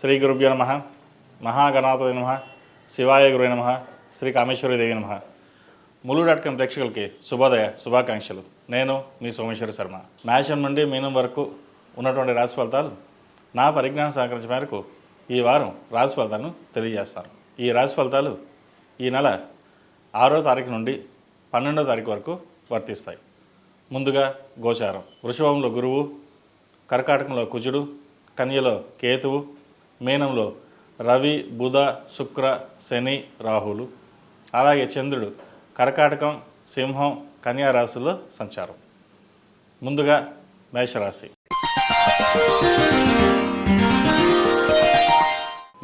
శ్రీ గురుభ్యో నమః. మహాగణాధిపతయే నమః. శివాయ గురువే నమః. శ్రీ కామేశ్వరీదేవి నమః. ములుగు.com ప్రేక్షకులకి శుభాకాంక్షలు. నేను మీ సోమేశ్వర శర్మ. మేషం నుండి మీనం వరకు ఉన్నటువంటి రాశి ఫలితాలు నా పరిజ్ఞానం సహకరించిన మేరకు ఈ వారం రాశి ఫలితాలను తెలియజేస్తాను. ఈ రాశి ఫలితాలు ఈ నెల 6వ తారీఖు నుండి 12వ తారీఖు వరకు వర్తిస్తాయి. ముందుగా గోచారం. వృషభంలో గురువు, కర్కాటకంలో కుజుడు, కన్యలో కేతువు, మీనంలో రవి, బుధ, శుక్ర, శని, రాహులు, అలాగే చంద్రుడు కర్కాటకం, సింహం, కన్యా రాశుల్లో సంచారం. ముందుగా మేషరాశి.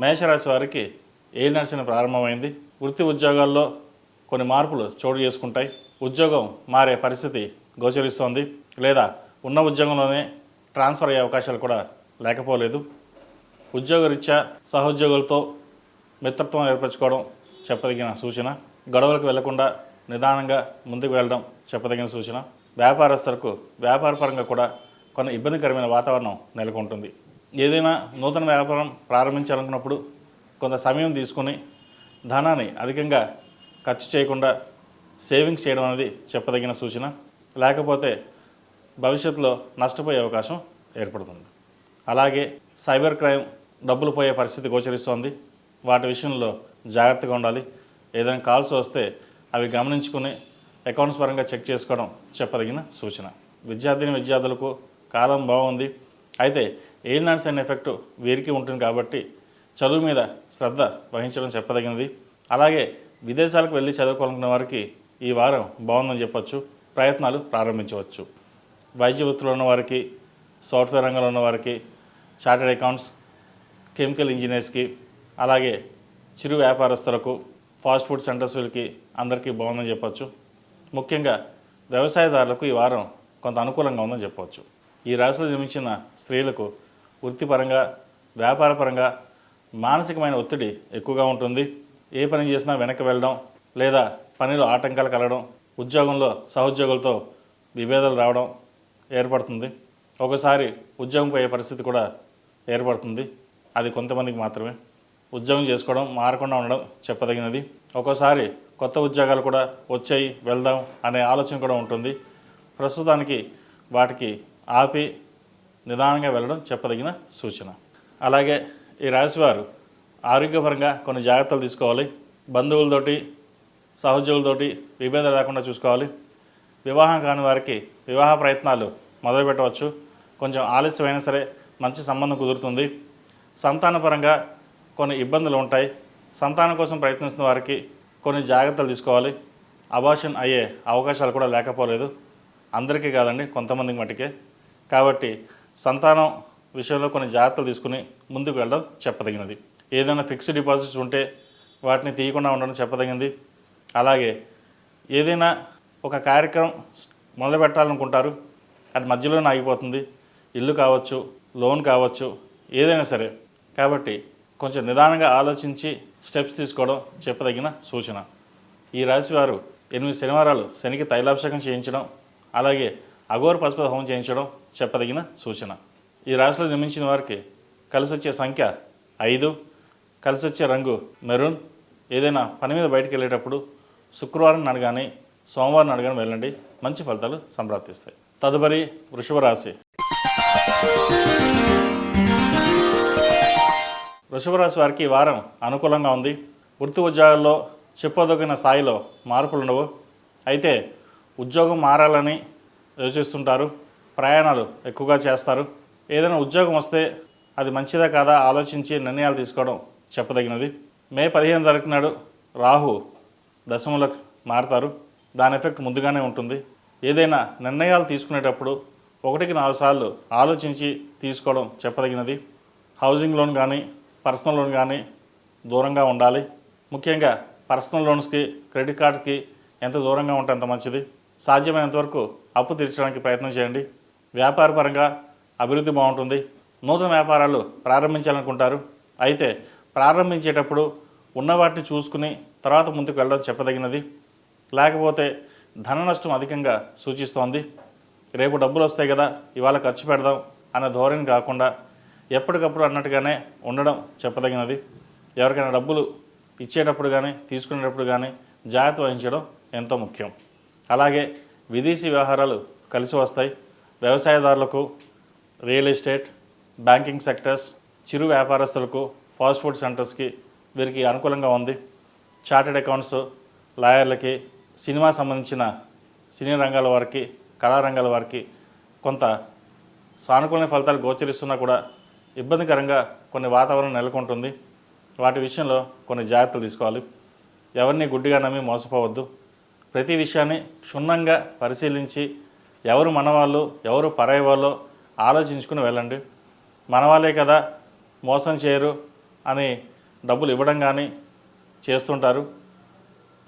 మేషరాశి వారికి ఏలినాటి ప్రారంభమైంది. వృత్తి ఉద్యోగాల్లో కొన్ని మార్పులు చోటు చేసుకుంటాయి. ఉద్యోగం మారే పరిస్థితి గోచరిస్తోంది, లేదా ఉన్న ఉద్యోగంలోనే ట్రాన్స్ఫర్ అయ్యే అవకాశాలు కూడా లేకపోలేదు. ఉద్యోగరీత్యా సహోద్యోగులతో మిత్రత్వం ఏర్పరచుకోవడం చెప్పదగిన సూచన. గొడవలకు వెళ్లకుండా నిదానంగా ముందుకు వెళ్ళడం చెప్పదగిన సూచన. వ్యాపారస్తులకు వ్యాపారపరంగా కూడా కొన్ని ఇబ్బందికరమైన వాతావరణం నెలకొంటుంది. ఏదైనా నూతన వ్యాపారం ప్రారంభించాలనుకున్నప్పుడు కొంత సమయం తీసుకుని ధనాన్ని అధికంగా ఖర్చు చేయకుండా సేవింగ్స్ చేయడం అనేది చెప్పదగిన సూచన. లేకపోతే భవిష్యత్తులో నష్టపోయే అవకాశం ఏర్పడుతుంది. అలాగే సైబర్ క్రైమ్, డబ్బులు పోయే పరిస్థితి గోచరిస్తోంది. వాటి విషయంలో జాగ్రత్తగా ఉండాలి. ఏదైనా కాల్స్ వస్తే అవి గమనించుకుని అకౌంట్స్ పరంగా చెక్ చేసుకోవడం చెప్పదగిన సూచన. విద్యార్థులకు కాలం బాగుంది. అయితే ఏలినాటి శని ఎఫెక్ట్ వీరికి ఉంటుంది కాబట్టి చదువు మీద శ్రద్ధ వహించడం చెప్పదగినది. అలాగే విదేశాలకు వెళ్ళి చదువుకోవాలనుకున్న వారికి ఈ వారం బాగుందని చెప్పొచ్చు. ప్రయత్నాలు ప్రారంభించవచ్చు. వైద్య వృత్తిలో ఉన్నవారికి, సాఫ్ట్వేర్ రంగంలో ఉన్నవారికి, చార్టెడ్ అకౌంట్స్, కెమికల్ ఇంజనీర్స్కి, అలాగే చిరు వ్యాపారస్తులకు, ఫాస్ట్ ఫుడ్ సెంటర్స్ వీళ్ళకి అందరికీ బాగుందని చెప్పొచ్చు. ముఖ్యంగా వ్యవసాయదారులకు ఈ వారం కొంత అనుకూలంగా ఉందని చెప్పవచ్చు. ఈ రాశిలో జన్మించిన స్త్రీలకు వృత్తిపరంగా, వ్యాపారపరంగా మానసికమైన ఒత్తిడి ఎక్కువగా ఉంటుంది. ఏ పని చేసినా వెనక్కి వెళ్ళడం, లేదా పనిలో ఆటంకాలు కలగడం, ఉద్యోగంలో సహోద్యోగులతో విభేదాలు రావడం ఏర్పడుతుంది. ఒకసారి ఉద్యోగం పోయే పరిస్థితి కూడా ఏర్పడుతుంది. అది కొంతమందికి మాత్రమే. ఉద్యోగం చేసుకోవడం, మారకుండా ఉండడం చెప్పదగినది. ఒక్కోసారి కొత్త ఉద్యోగాలు కూడా వచ్చాయి, వెళ్దాం అనే ఆలోచన కూడా ఉంటుంది. ప్రస్తుతానికి వాటికి ఆపి నిదానంగా వెళ్ళడం చెప్పదగిన సూచన. అలాగే ఈ రాశివారు ఆరోగ్యపరంగా కొన్ని జాగ్రత్తలు తీసుకోవాలి. బంధువులతోటి, సహోద్యోగులతోటి విభేదాలు లేకుండా చూసుకోవాలి. వివాహం కాని వారికి వివాహ ప్రయత్నాలు మొదలుపెట్టవచ్చు. కొంచెం ఆలస్యమైనా సరే మంచి సంబంధం కుదురుతుంది. సంతానపరంగా కొన్ని ఇబ్బందులు ఉంటాయి. సంతానం కోసం ప్రయత్నిస్తున్న వారికి కొన్ని జాగ్రత్తలు తీసుకోవాలి. అబార్షన్ అయ్యే అవకాశాలు కూడా లేకపోలేదు. అందరికీ కాదండి, కొంతమందికి మటుకే. కాబట్టి సంతానం విషయంలో కొన్ని జాగ్రత్తలు తీసుకుని ముందుకు వెళ్ళడం చెప్పదగినది. ఏదైనా ఫిక్స్డ్ డిపాజిట్స్ ఉంటే వాటిని తీయకుండా ఉండడం చెప్పదగినది. అలాగే ఏదైనా ఒక కార్యక్రమం మొదలు పెట్టాలనుకుంటారు, అది మధ్యలోనే ఆగిపోతుంది. ఇల్లు కావచ్చు, లోన్ కావచ్చు, ఏదైనా సరే. కాబట్టి కొంచెం నిదానంగా ఆలోచించి స్టెప్స్ తీసుకోవడం చెప్పదగిన సూచన. ఈ రాశి వారు 8 శనివారాలు శనికి తైలాభిషేకం చేయించడం, అలాగే అఘోర పశుపతి హోమం చేయించడం చెప్పదగిన సూచన. ఈ రాశిలో జన్మించిన వారికి కలిసి వచ్చే సంఖ్య 5, కలిసి వచ్చే రంగు మెరూన్. ఏదైనా పని మీద బయటకు వెళ్ళేటప్పుడు శుక్రవారం నాడు కానీ, సోమవారం నాడు కానీ వెళ్ళండి. మంచి ఫలితాలు సంప్రాప్తిస్తాయి. తదుపరి వృషభ రాశి. వృషభ రాశి వారికి ఈ వారం అనుకూలంగా ఉంది. వృత్తి ఉద్యోగాల్లో చెప్పదగిన స్థాయిలో మార్పులు ఉండవు. అయితే ఉద్యోగం మారాలని యోచిస్తుంటారు. ప్రయాణాలు ఎక్కువగా చేస్తారు. ఏదైనా ఉద్యోగం వస్తే అది మంచిదా కాదా ఆలోచించి నిర్ణయాలు తీసుకోవడం చెప్పదగినది. మే 15 తారీఖు నాడు రాహు దశమంలోకి మారుతారు. దాని ఎఫెక్ట్ ముందుగానే ఉంటుంది. ఏదైనా నిర్ణయాలు తీసుకునేటప్పుడు 1-4 సార్లు ఆలోచించి తీసుకోవడం చెప్పదగినది. హౌసింగ్ లోన్ కానీ, పర్సనల్ లోన్ కానీ దూరంగా ఉండాలి. ముఖ్యంగా పర్సనల్ లోన్స్కి, క్రెడిట్ కార్డ్స్కి ఎంత దూరంగా ఉంటే అంత మంచిది. సాధ్యమైనంతవరకు అప్పు తీర్చడానికి ప్రయత్నం చేయండి. వ్యాపారపరంగా అభివృద్ధి బాగుంటుంది. నూతన వ్యాపారాలు ప్రారంభించాలనుకుంటారు. అయితే ప్రారంభించేటప్పుడు ఉన్న వాటిని చూసుకుని తర్వాత ముందుకు వెళ్ళడం చెప్పదగినది. లేకపోతే ధన నష్టం అధికంగా సూచిస్తోంది. రేపు డబ్బులు వస్తాయి కదా, ఇవాళ ఖర్చు పెడదాం అన్న ధోరణి కాకుండా ఎప్పటికప్పుడు అన్నట్టుగానే ఉండడం చెప్పదగినది. ఎవరికైనా డబ్బులు ఇచ్చేటప్పుడు కానీ తీసుకునేటప్పుడు కానీ జాగ్రత్త వహించడం ఎంతో ముఖ్యం. అలాగే విదేశీ వ్యవహారాలు కలిసి వస్తాయి. వ్యవసాయదారులకు, రియల్ ఎస్టేట్, బ్యాంకింగ్ సెక్టర్స్, చిరు వ్యాపారస్తులకు, ఫాస్ట్ ఫుడ్ సెంటర్స్కి వీరికి అనుకూలంగా ఉంది. చార్టెడ్ అకౌంట్స్, లాయర్లకి, సినిమా సంబంధించిన సినీ రంగాల వారికి, కళారంగాల వారికి కొంత సానుకూల ఫలితాలు గోచరిస్తున్నా కూడా ఇబ్బందికరంగా కొన్ని వాతావరణం నెలకొంటుంది. వాటి విషయంలో కొన్ని జాగ్రత్తలు తీసుకోవాలి. ఎవరిని గుడ్డిగా నమ్మి మోసపోవద్దు. ప్రతి విషయాన్ని క్షుణ్ణంగా పరిశీలించి ఎవరు మనవాళ్ళు ఎవరు పరాయి వాళ్ళో ఆలోచించుకుని వెళ్ళండి. మనవాళ్ళే కదా మోసం చేయరు అని డబ్బులు ఇవ్వడం కానీ చేస్తుంటారు.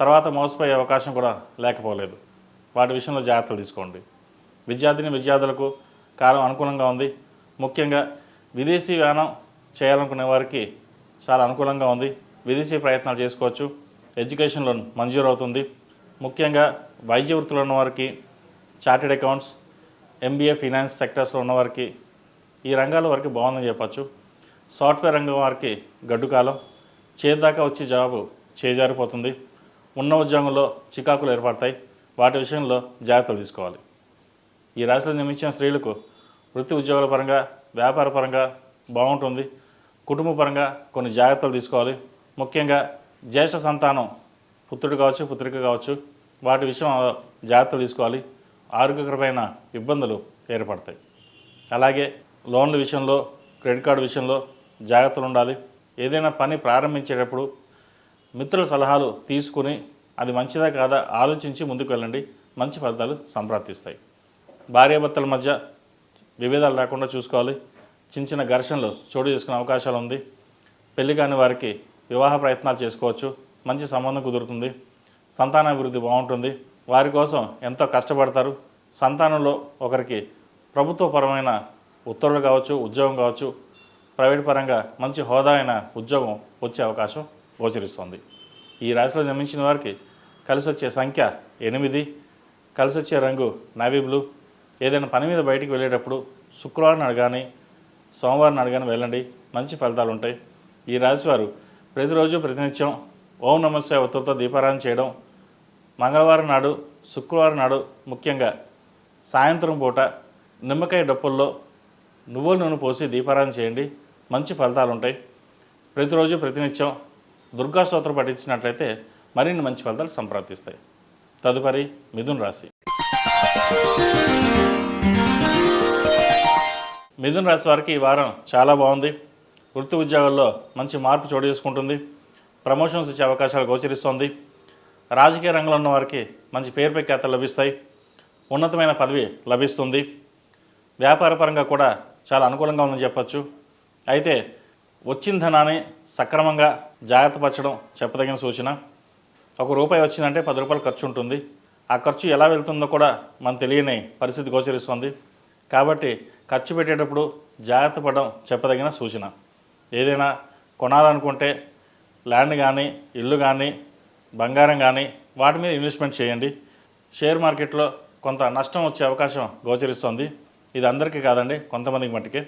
తర్వాత మోసపోయే అవకాశం కూడా లేకపోలేదు. వాటి విషయంలో జాగ్రత్తలు తీసుకోండి. విద్యార్థులకు కాలం అనుకూలంగా ఉంది. ముఖ్యంగా విదేశీ యానం చేయాలనుకునే వారికి చాలా అనుకూలంగా ఉంది. విదేశీ ప్రయత్నాలు చేసుకోవచ్చు. ఎడ్యుకేషన్ లోన్ మంజూరు అవుతుంది. ముఖ్యంగా వైద్య వృత్తిలో ఉన్నవారికి, చార్టెడ్ అకౌంట్స్, ఎంబీఏ, ఫైనాన్స్ సెక్టర్స్లో ఉన్నవారికి ఈ రంగాల వారికి బాగుందని చెప్పచ్చు. సాఫ్ట్వేర్ రంగం వారికి గడ్డు కాలం. చేద్దాకా వచ్చి జాబు చేజారిపోతుంది. ఉన్న ఉద్యోగంలో చికాకులు ఏర్పడతాయి. వాటి విషయంలో జాగ్రత్తలు తీసుకోవాలి. ఈ రాశిలో జన్మించిన స్త్రీలకు వృత్తి ఉద్యోగాల పరంగా, వ్యాపార పరంగా బాగుంటుంది. కుటుంబ పరంగా కొన్ని జాగ్రత్తలు తీసుకోవాలి. ముఖ్యంగా జ్యేష్ఠ సంతానం, పుత్రుడు కావచ్చు, పుత్రిక కావచ్చు, వాటి విషయంలో జాగ్రత్తలు తీసుకోవాలి. ఆరోగ్యకరమైన ఇబ్బందులు ఏర్పడతాయి. అలాగే లోన్ల విషయంలో, క్రెడిట్ కార్డు విషయంలో జాగ్రత్తలు ఉండాలి. ఏదైనా పని ప్రారంభించేటప్పుడు మిత్రుల సలహాలు తీసుకుని అది మంచిదా కాదా ఆలోచించి ముందుకు వెళ్ళండి. మంచి ఫలితాలు సంప్రాప్తిస్తాయి. భార్యాభర్తల మధ్య విభేదాలు రాకుండా చూసుకోవాలి. చిన్న చిన్న ఘర్షణలు చోటు చేసుకునే అవకాశాలు ఉంది. పెళ్లి కాని వారికి వివాహ ప్రయత్నాలు చేసుకోవచ్చు. మంచి సంబంధం కుదురుతుంది. సంతానాభివృద్ధి బాగుంటుంది. వారి కోసం ఎంతో కష్టపడతారు. సంతానంలో ఒకరికి ప్రభుత్వపరమైన ఉత్తర్వులు కావచ్చు, ఉద్యోగం కావచ్చు, ప్రైవేట్ పరంగా మంచి హోదా అయిన ఉద్యోగం వచ్చే అవకాశం గోచరిస్తుంది. ఈ రాశిలో జన్మించిన వారికి కలిసి వచ్చే సంఖ్య 8, కలిసి వచ్చే రంగు నావీ బ్లూ. ఏదైనా పని మీద బయటికి వెళ్ళేటప్పుడు శుక్రవారం నాడు, సోమవారం నాడు వెళ్ళండి. మంచి ఫలితాలు ఉంటాయి. ఈ రాశివారు ప్రతిరోజు ప్రతినిత్యం ఓం నమః శివాయ ఒత్తులతో దీపారాధన చేయడం, మంగళవారం నాడు, శుక్రవారం నాడు ముఖ్యంగా సాయంత్రం పూట నిమ్మకాయ డప్పుల్లో నువ్వుల నూనె పోసి దీపారాధన చేయండి. మంచి ఫలితాలు ఉంటాయి. ప్రతిరోజు ప్రతినిత్యం దుర్గా స్తోత్రం పఠించినట్లయితే మరిన్ని మంచి ఫలితాలు సంప్రాప్తిస్తాయి. తదుపరి మిథున రాశి. మిథున రాశి వారికి ఈ వారం చాలా బాగుంది. వృత్తి ఉద్యోగాల్లో మంచి మార్పు చోటు చేసుకుంటుంది. ప్రమోషన్స్ ఇచ్చే అవకాశాలు గోచరిస్తోంది. రాజకీయ రంగంలో ఉన్న వారికి మంచి పేరు ప్రఖ్యాతలు లభిస్తాయి. ఉన్నతమైన పదవి లభిస్తుంది. వ్యాపార పరంగా కూడా చాలా అనుకూలంగా ఉందని చెప్పచ్చు. అయితే వచ్చిన ధనాన్ని సక్రమంగా జాగ్రత్తపరచడం చెప్పదగిన సూచన. ₹1 వచ్చిందంటే ₹10 ఖర్చు ఉంటుంది. ఆ ఖర్చు ఎలా వెళ్తుందో కూడా మనకు తెలియని పరిస్థితి గోచరిస్తుంది. కాబట్టి ఖర్చు పెట్టేటప్పుడు జాగ్రత్త పడడం చెప్పదగిన సూచన. ఏదైనా కొనాలనుకుంటే ల్యాండ్ కానీ, ఇల్లు కానీ, బంగారం కానీ వాటి మీద ఇన్వెస్ట్మెంట్ చేయండి. షేర్ మార్కెట్లో కొంత నష్టం వచ్చే అవకాశం గోచరిస్తుంది. ఇది అందరికీ కాదండి, కొంతమందికి మట్టుకే.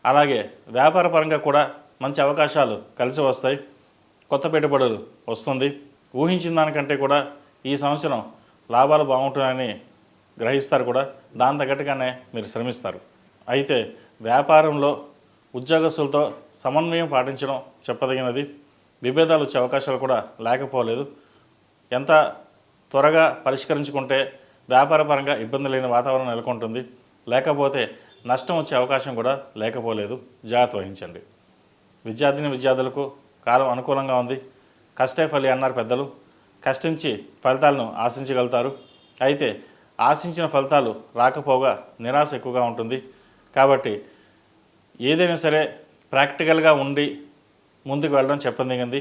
అలాగే వ్యాపార పరంగా కూడా మంచి అవకాశాలు కలిసి వస్తాయి. కొత్త పెట్టుబడులు వస్తుంది. ఊహించిన దానికంటే కూడా ఈ సంవత్సరం లాభాలు బాగుంటాయని గ్రహిస్తారు కూడా. దాని తగ్గట్టుగానే మీరు శ్రమిస్తారు. అయితే వ్యాపారంలో ఉద్యోగస్తులతో సమన్వయం పాటించడం చెప్పదగినది. విభేదాలు వచ్చే అవకాశాలు కూడా లేకపోలేదు. ఎంత త్వరగా పరిష్కరించుకుంటే వ్యాపార పరంగా ఇబ్బంది లేని వాతావరణం నెలకొంటుంది. లేకపోతే నష్టం వచ్చే అవకాశం కూడా లేకపోలేదు. జాగ్రత్త వహించండి. విద్యార్థులకు కాలం అనుకూలంగా ఉంది. కష్టే ఫలి అన్నారు పెద్దలు. కష్టించి ఫలితాలను ఆశించగలుగుతారు. అయితే ఆశించిన ఫలితాలు రాకపోగా నిరాశ ఎక్కువగా ఉంటుంది. కాబట్టి ఏదైనా సరే ప్రాక్టికల్గా ఉండి ముందుకు వెళ్ళడం చెప్పదగింది.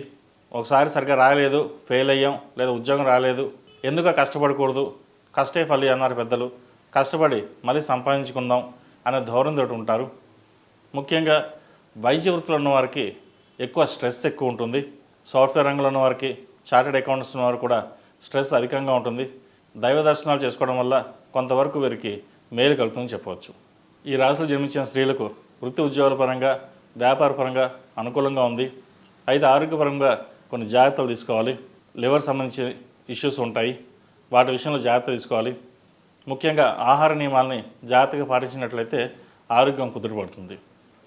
ఒకసారి సరిగ్గా రాలేదు, ఫెయిల్ అయ్యాం, లేదా ఉద్యోగం రాలేదు, ఎందుకు కష్టపడకూడదు, కష్టే ఫలి అన్నారు పెద్దలు. కష్టపడి మళ్ళీ సంపాదించుకుందాం అనే ధోరణితో ఉంటారు. ముఖ్యంగా వైద్య వృత్తిలో ఉన్నవారికి ఎక్కువ స్ట్రెస్ ఎక్కువ ఉంటుంది. సాఫ్ట్వేర్ రంగంలో ఉన్నవారికి, చార్టెడ్ అకౌంట్స్ ఉన్నవారు కూడా స్ట్రెస్ అధికంగా ఉంటుంది. దైవ దర్శనాలు చేసుకోవడం వల్ల కొంతవరకు వీరికి మేలు కలుగుతుందని చెప్పవచ్చు. ఈ రాశిలో జన్మించిన స్త్రీలకు వృత్తి ఉద్యోగాల పరంగా వ్యాపారపరంగా అనుకూలంగా ఉంది. అయితే ఆరోగ్యపరంగా కొన్ని జాగ్రత్తలు తీసుకోవాలి. లివర్ సంబంధించి ఇష్యూస్ ఉంటాయి, వాటి విషయంలో జాగ్రత్త తీసుకోవాలి. ముఖ్యంగా ఆహార నియమాలని జాగ్రత్తగా పాటించినట్లయితే ఆరోగ్యం కుదుటపడుతుంది.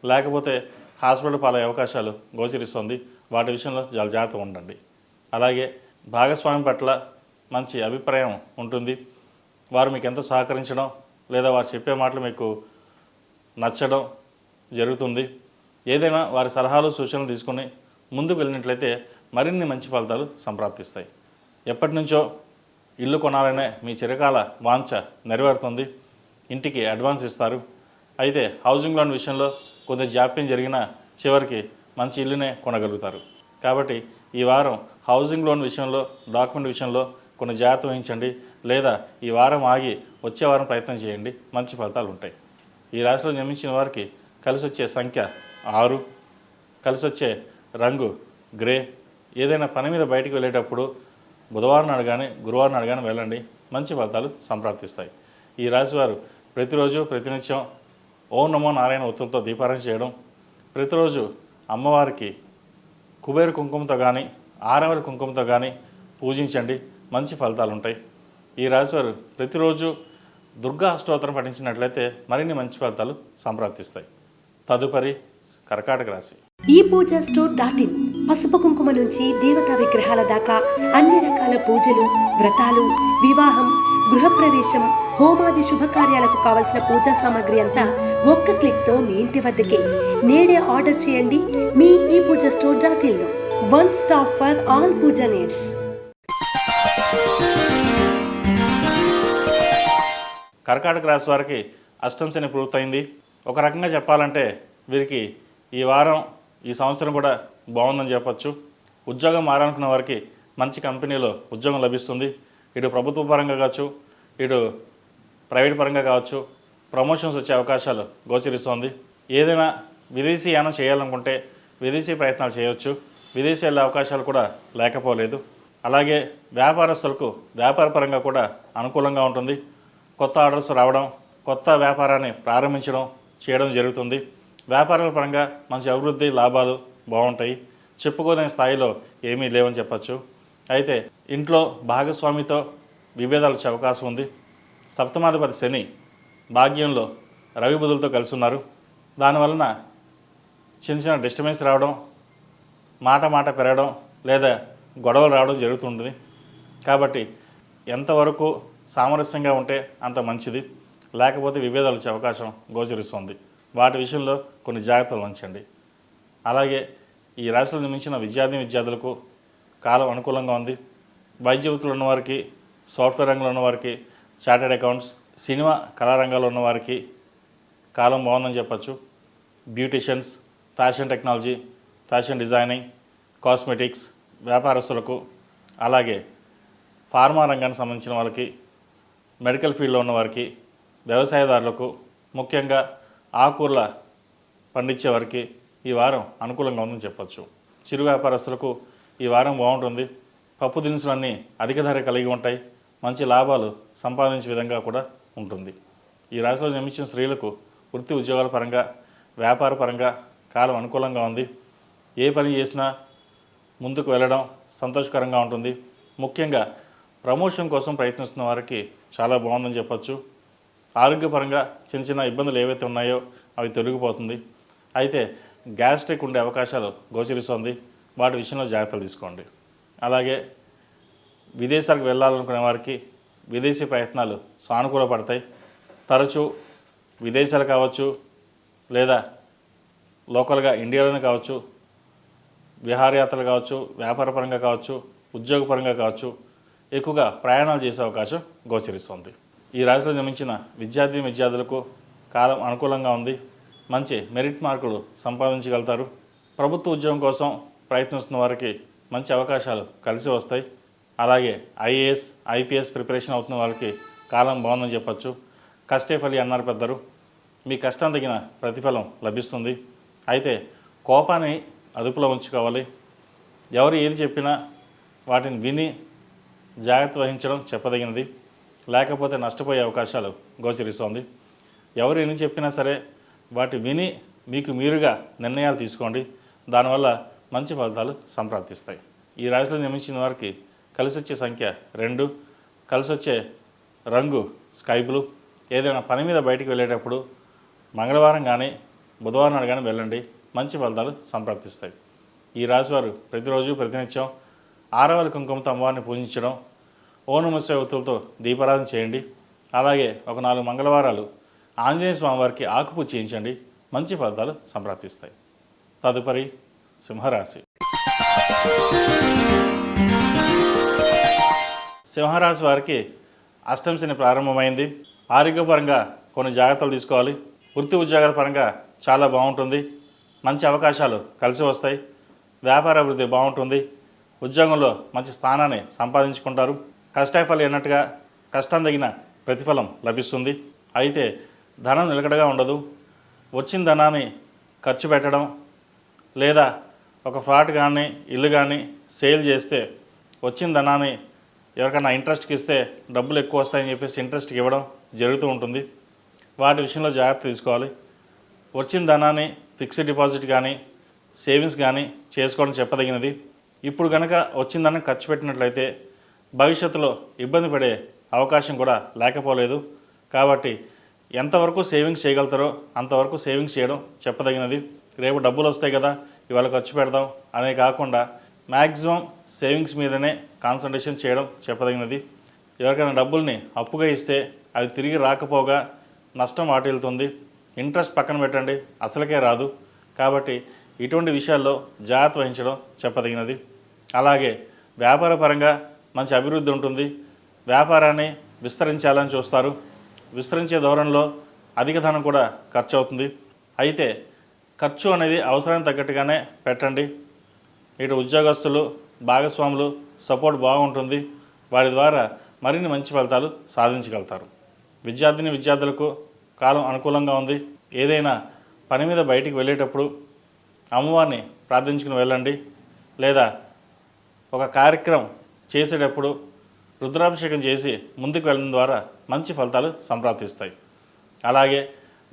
లేకపోతే హాస్పిటల్ పాలయ్యే అవకాశాలు గోచరిస్తుంది. వాటి విషయంలో చాలా జాగ్రత్తగా ఉండండి. అలాగే భాగస్వామి పట్ల మంచి అభిప్రాయం ఉంటుంది. వారు మీకు ఎంతో సహకరించడం లేదా వారు చెప్పే మాటలు మీకు నచ్చడం జరుగుతుంది. ఏదైనా వారి సలహాలు సూచనలు తీసుకుని ముందుకు వెళ్ళినట్లయితే మరిన్ని మంచి ఫలితాలు సంప్రాప్తిస్తాయి. ఎప్పటి నుంచో ఇల్లు కొనాలనే మీ చిరకాల వాంఛ నెరవేరుతుంది. ఇంటికి అడ్వాన్స్ ఇస్తారు. అయితే హౌసింగ్ లోన్ విషయంలో కొంత జాప్యం జరిగినా చివరికి మంచి ఇల్లునే కొనగలుగుతారు. కాబట్టి ఈ వారం హౌసింగ్ లోన్ విషయంలో, డాక్యుమెంట్ విషయంలో కొన్ని జాగ్రత్త వహించండి. లేదా ఈ వారం ఆగి వచ్చే వారం ప్రయత్నం చేయండి, మంచి ఫలితాలు ఉంటాయి. ఈ రాశిలో జన్మించిన వారికి కలిసి వచ్చే సంఖ్య 6, కలిసి వచ్చే రంగు గ్రే. ఏదైనా పని మీద బయటికి వెళ్ళేటప్పుడు బుధవారం నాడు కానీ గురువారం నాడు కానీ వెళ్ళండి, మంచి ఫలితాలు సంప్రాప్తిస్తాయి. ఈ రాశి వారు ప్రతిరోజు ప్రతినిత్యం ఓం నమో నారాయణ ఒత్తులతో దీపారాధన చేయడం, ప్రతిరోజు అమ్మవారికి కుబేర కుంకుమతో కానీ ఆరవెల కుంకుమతో కానీ పూజించండి, మంచి ఫలితాలు ఉంటాయి. ఈ రాశివారు ప్రతిరోజు దుర్గా అష్టోత్తరం పఠించినట్లయితే మరిన్ని మంచి ఫలితాలు సంప్రాప్తిస్తాయి. తదుపరి కర్కాటక రాశి. ఈ పూజా స్టోర్ .in పసుపు కుంకుమ నుంచి దేవతా విగ్రహాల దాకా అన్ని రకాల పూజలు, వ్రతాలు, వివాహం, గృహప్రవేశం, హోమాది శుభకార్యాలకు కావలసిన పూజా సామాగ్రి అంతా ఒక్క క్లిక్తో మీ ఇంటి వద్దకే. నేడే ఆర్డర్ చేయండి మీ ఈ పూజా స్టోర్ .in లో. One stop for all pooja needs. కర్కాటక రాశి వారికి అష్టమ శని పూర్తయింది. ఒక రకంగా చెప్పాలంటే వీరికి ఈ వారం, ఈ సంవత్సరం కూడా బాగుందని చెప్పచ్చు. ఉద్యోగం మారాలనుకున్న వారికి మంచి కంపెనీలో ఉద్యోగం లభిస్తుంది. ఇటు ప్రభుత్వ పరంగా కావచ్చు, ఇటు ప్రైవేట్ పరంగా కావచ్చు, ప్రమోషన్స్ వచ్చే అవకాశాలు గోచరిస్తోంది. ఏదైనా విదేశీ యానం చేయాలనుకుంటే విదేశీ ప్రయత్నాలు చేయవచ్చు. విదేశీ వెళ్ళే అవకాశాలు కూడా లేకపోలేదు. అలాగే వ్యాపారస్తులకు వ్యాపారపరంగా కూడా అనుకూలంగా ఉంటుంది. కొత్త ఆర్డర్స్ రావడం, కొత్త వ్యాపారాన్ని ప్రారంభించడం చేయడం జరుగుతుంది. వ్యాపారాల పరంగా మంచి అభివృద్ధి, లాభాలు బాగుంటాయి. చెప్పుకోలేని స్థాయిలో ఏమీ లేవని చెప్పచ్చు. అయితే ఇంట్లో భాగస్వామితో విభేదాలు వచ్చే అవకాశం ఉంది. సప్తమాధిపతి శని భాగ్యంలో రవి బుధులతో కలిసి ఉన్నారు. దానివలన చిన్న చిన్న డిస్టర్బెన్స్ రావడం, మాట పెరగడం లేదా గొడవలు రావడం జరుగుతుంటుంది. కాబట్టి ఎంతవరకు సామరస్యంగా ఉంటే అంత మంచిది. లేకపోతే విభేదాలు వచ్చే అవకాశం గోచరిస్తుంది. వాటి విషయంలో కొన్ని జాగ్రత్తలు ఉంచండి. అలాగే ఈ రాశిలో నిర్మించిన విద్యార్థులకు కాలం అనుకూలంగా ఉంది. వైద్య వృత్తులు ఉన్నవారికి, సాఫ్ట్వేర్ రంగంలో ఉన్నవారికి, చార్టెడ్ అకౌంట్స్, సినిమా కళారంగాల్లో ఉన్నవారికి కాలం బాగుందని చెప్పచ్చు. Beauticians, fashion technology, fashion designing, cosmetics వ్యాపారస్తులకు, అలాగే ఫార్మా రంగానికి సంబంధించిన వాళ్ళకి, మెడికల్ ఫీల్డ్లో ఉన్నవారికి, వ్యవసాయదారులకు, ముఖ్యంగా ఆకుకూరల పండించే వారికి ఈ వారం అనుకూలంగా ఉందని చెప్పచ్చు. చిరు వ్యాపారస్తులకు ఈ వారం బాగుంటుంది. పప్పు దినుసులన్నీ అధిక ధర కలిగి ఉంటాయి. మంచి లాభాలు సంపాదించే విధంగా కూడా ఉంటుంది. ఈ రాశిలో జన్మించిన స్త్రీలకు వృత్తి ఉద్యోగాల పరంగా, వ్యాపార పరంగా కాలం అనుకూలంగా ఉంది. ఏ పని చేసినా ముందుకు వెళ్ళడం సంతోషకరంగా ఉంటుంది. ముఖ్యంగా ప్రమోషన్ కోసం ప్రయత్నిస్తున్న వారికి చాలా బాగుందని చెప్పచ్చు. ఆరోగ్యపరంగా చిన్న చిన్న ఇబ్బందులు ఏవైతే ఉన్నాయో అవి తొలగిపోతుంది. అయితే గ్యాస్ట్రిక్ ఉండే అవకాశాలు గోచరిస్తుంది. వాటి విషయంలో జాగ్రత్తలు తీసుకోండి. అలాగే విదేశాలకు వెళ్ళాలనుకునే వారికి విదేశీ ప్రయత్నాలు సానుకూల పడతాయి. తరచూ విదేశాలు కావచ్చు, లేదా లోకల్గా ఇండియాలోనే కావచ్చు, విహారయాత్రలు కావచ్చు, వ్యాపారపరంగా కావచ్చు, ఉద్యోగపరంగా కావచ్చు, ఎక్కువగా ప్రయాణాలు చేసే అవకాశం గోచరిస్తుంది. ఈ రాశిలో జన్మించిన విద్యార్థులకు కాలం అనుకూలంగా ఉంది. మంచి మెరిట్ మార్కులు సంపాదించగలుగుతారు. ప్రభుత్వ ఉద్యోగం కోసం ప్రయత్నిస్తున్న వారికి మంచి అవకాశాలు కలిసి వస్తాయి. అలాగే ఐఏఎస్, ఐపీఎస్ ప్రిపరేషన్ అవుతున్న వారికి కాలం బాగుందని చెప్పచ్చు. కష్టే ఫలి అన్నారు పెద్దరు. మీ కష్టం తగిన ప్రతిఫలం లభిస్తుంది. అయితే కోపాన్ని అదుపులో ఉంచుకోవాలి. ఎవరు ఏది చెప్పినా వాటిని విని జాగ్రత్త వహించడం చెప్పదగినది. లేకపోతే నష్టపోయే అవకాశాలు గోచరిస్తోంది. ఎవరు ఎన్ని చెప్పినా సరే వాటి విని మీకు మీరుగా నిర్ణయాలు తీసుకోండి. దానివల్ల మంచి ఫలితాలు సంప్రాప్తిస్తాయి. ఈ రాశిలో జన్మించిన వారికి కలిసి వచ్చే సంఖ్య 2, కలిసి వచ్చే రంగు స్కై బ్లూ. ఏదైనా పని మీద బయటికి వెళ్ళేటప్పుడు మంగళవారం కానీ బుధవారం నాడు కానీ వెళ్ళండి, మంచి ఫలితాలు సంప్రాప్తిస్తాయి. ఈ రాశివారు ప్రతిరోజు ప్రతినిత్యం ఆరవలి కుంకుమతో అమ్మవారిని పూజించడం, ఓం నమః శివాయ ఒత్తులతో దీపారాధన చేయండి. అలాగే ఒక 4 మంగళవారాలు ఆంజనేయ స్వామివారికి ఆకుపూజ చేయించండి, మంచి ఫలితాలు సంప్రాప్తిస్తాయి. తదుపరి సింహరాశి. సింహరాశి వారికి అష్టమ శని ప్రారంభమైంది. ఆరోగ్యపరంగా కొన్ని జాగ్రత్తలు తీసుకోవాలి. వృత్తి ఉద్యోగాల పరంగా చాలా బాగుంటుంది. మంచి అవకాశాలు కలిసి వస్తాయి. వ్యాపార అభివృద్ధి బాగుంటుంది. ఉద్యోగంలో మంచి స్థానాన్ని సంపాదించుకుంటారు. కష్టాఫలి అన్నట్టుగా కష్టం తగిన ప్రతిఫలం లభిస్తుంది. అయితే ధనం నిలకడగా ఉండదు. వచ్చిన ధనాన్ని ఖర్చు పెట్టడం లేదా ఒక ఫ్లాట్ కానీ ఇల్లు కానీ సేల్ చేస్తే వచ్చిన ధనాన్ని ఎవరికైనా ఇంట్రెస్ట్కి ఇస్తే డబ్బులు ఎక్కువ వస్తాయని చెప్పేసి ఇంట్రెస్ట్కి ఇవ్వడం జరుగుతూ ఉంటుంది. వాటి విషయంలో జాగ్రత్త తీసుకోవాలి. వచ్చిన ధనాన్ని ఫిక్స్డ్ డిపాజిట్ కానీ సేవింగ్స్ కానీ చేసుకోవడం చెప్పదగినది. ఇప్పుడు కనుక వచ్చిన ధనం ఖర్చు పెట్టినట్లయితే భవిష్యత్తులో ఇబ్బంది పడే అవకాశం కూడా లేకపోలేదు. కాబట్టి ఎంతవరకు సేవింగ్స్ చేయగలుగుతారో అంతవరకు సేవింగ్స్ చేయడం చెప్పదగినది. రేపు డబ్బులు వస్తాయి కదా ఇవాళ ఖర్చు పెడదాం అనే కాకుండా మ్యాక్సిమం సేవింగ్స్ మీదనే కాన్సన్ట్రేషన్ చేయడం చెప్పదగినది. ఎవరికైనా డబ్బుల్ని అప్పుగా ఇస్తే అది తిరిగి రాకపోగా నష్టం వాటిల్లుతుంది. ఇంట్రెస్ట్ పక్కన పెట్టండి, అసలుకే రాదు. కాబట్టి ఇటువంటి విషయాల్లో జాగ్రత్త వహించడం చెప్పదగినది. అలాగే వ్యాపార పరంగా మంచి అభివృద్ధి ఉంటుంది. వ్యాపారాన్ని విస్తరించాలని చూస్తారు. విస్తరించే ధోరణిలో అధిక ధనం కూడా ఖర్చు అవుతుంది. అయితే ఖర్చు అనేది అవసరానికి తగ్గట్టుగానే పెట్టండి. ఇటు ఉద్యోగస్తులు భాగస్వాములు సపోర్ట్ బాగుంటుంది. వారి ద్వారా మరిన్ని మంచి ఫలితాలు సాధించగలుగుతారు. విద్యార్థులకు కాలం అనుకూలంగా ఉంది. ఏదైనా పని మీద బయటికి వెళ్ళేటప్పుడు అమ్మవారిని ప్రార్థించుకుని వెళ్ళండి. లేదా ఒక కార్యక్రమం చేసేటప్పుడు రుద్రాభిషేకం చేసి ముందుకు వెళ్ళడం ద్వారా మంచి ఫలితాలు సంప్రాప్తిస్తాయి. అలాగే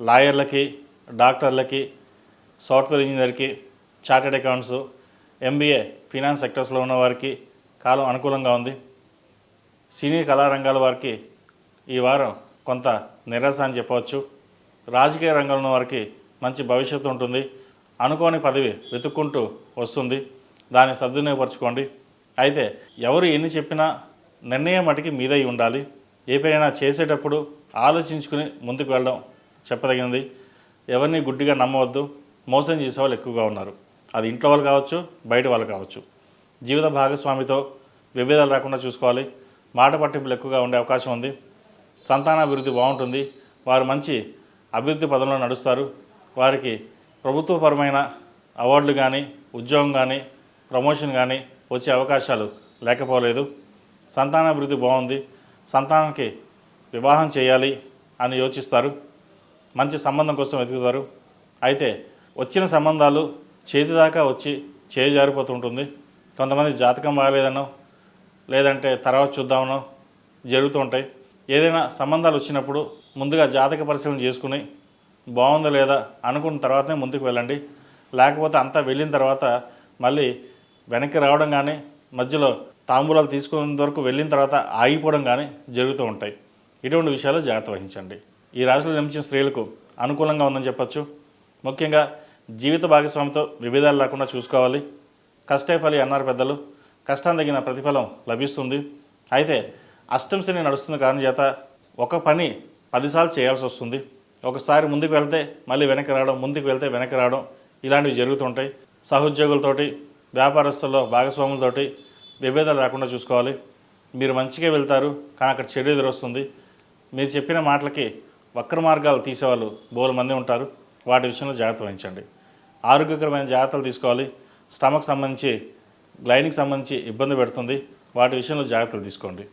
లాయర్లకి, డాక్టర్లకి, సాఫ్ట్వేర్ ఇంజనీర్కి, చార్టెడ్ అకౌంట్స్, ఎంబీఏ, ఫినాన్స్ సెక్టర్స్లో ఉన్నవారికి కాలం అనుకూలంగా ఉంది. సినీ కళారంగాల వారికి ఈ వారం కొంత నిరాశ అని చెప్పవచ్చు. రాజకీయ రంగంలో ఉన్న వారికి మంచి భవిష్యత్తు ఉంటుంది. అనుకోని పదవి వెతుక్కుంటూ వస్తుంది. దాన్ని సద్వినియోగపరచుకోండి. అయితే ఎవరు ఎన్ని చెప్పినా నిర్ణయం మటుకి మీదై ఉండాలి. ఏ పనైనా చేసేటప్పుడు ఆలోచించుకుని ముందుకు వెళ్ళడం చెప్పదగినది. ఎవరిని గుడ్డిగా నమ్మవద్దు. మోసం చేసే వాళ్ళు ఎక్కువగా ఉన్నారు. అది ఇంట్లో వాళ్ళు కావచ్చు, బయట వాళ్ళు కావచ్చు. జీవిత భాగస్వామితో విభేదాలు రాకుండా చూసుకోవాలి. మాట పట్టింపులు ఎక్కువగా ఉండే అవకాశం ఉంది. సంతానాభివృద్ధి బాగుంటుంది. వారు మంచి అభివృద్ధి పదంలో నడుస్తారు. వారికి ప్రభుత్వపరమైన అవార్డులు కానీ, ఉద్యోగం కానీ, ప్రమోషన్ కానీ వచ్చే అవకాశాలు లేకపోలేదు. సంతానాభివృద్ధి బాగుంది. సంతానానికి వివాహం చేయాలి అని యోచిస్తారు. మంచి సంబంధం కోసం వెతుకుతారు. అయితే వచ్చిన సంబంధాలు చేతి దాకా వచ్చి చేయి జారిపోతుంటుంది. కొంతమంది జాతకం బాగాలేదనో లేదంటే తర్వాత చూద్దామనో జరుగుతూ ఉంటాయి. ఏదైనా సంబంధాలు వచ్చినప్పుడు ముందుగా జాతక పరిశీలన చేసుకుని బాగుందో లేదా అనుకున్న తర్వాతనే ముందుకు వెళ్ళండి. లేకపోతే అంతా వెళ్ళిన తర్వాత మళ్ళీ వెనక్కి రావడం కానీ, మధ్యలో తాంబూలాలు తీసుకునేంత వరకు వెళ్ళిన తర్వాత ఆగిపోవడం కానీ జరుగుతూ ఉంటాయి. ఇటువంటి విషయాలు జాగ్రత్త వహించండి. ఈ రాశిలో జన్మించిన స్త్రీలకు అనుకూలంగా ఉందని చెప్పచ్చు. ముఖ్యంగా జీవిత భాగస్వామితో విభేదాలు లేకుండా చూసుకోవాలి. కష్టే ఫలి అన్నారు పెద్దలు. కష్టం తగిన ప్రతిఫలం లభిస్తుంది. అయితే అష్టమ శని నడుస్తున్న కారణం చేత ఒక పని 10 సార్లు చేయాల్సి వస్తుంది. ఒకసారి ముందుకు వెళ్తే మళ్ళీ వెనక్కి రావడం, ముందుకు వెళ్తే వెనక్కి రావడం ఇలాంటివి జరుగుతుంటాయి. సహోద్యోగులతోటి, వ్యాపారస్తుల్లో భాగస్వాములతోటి విభేదాలు రాకుండా చూసుకోవాలి. మీరు మంచిగా వెళ్తారు, కానీ అక్కడ చెడు ఎదురొస్తుంది. మీరు చెప్పిన మాటలకి వక్ర మార్గాలు తీసేవాళ్ళు బోలు మంది ఉంటారు. వాటి విషయంలో జాగ్రత్త వహించండి. ఆరోగ్యకరమైన జాగ్రత్తలు తీసుకోవాలి. స్టమక్ సంబంధించి, గ్లైనింగ్ సంబంధించి ఇబ్బంది పెడుతుంది. వాటి విషయంలో జాగ్రత్తలు తీసుకోండి.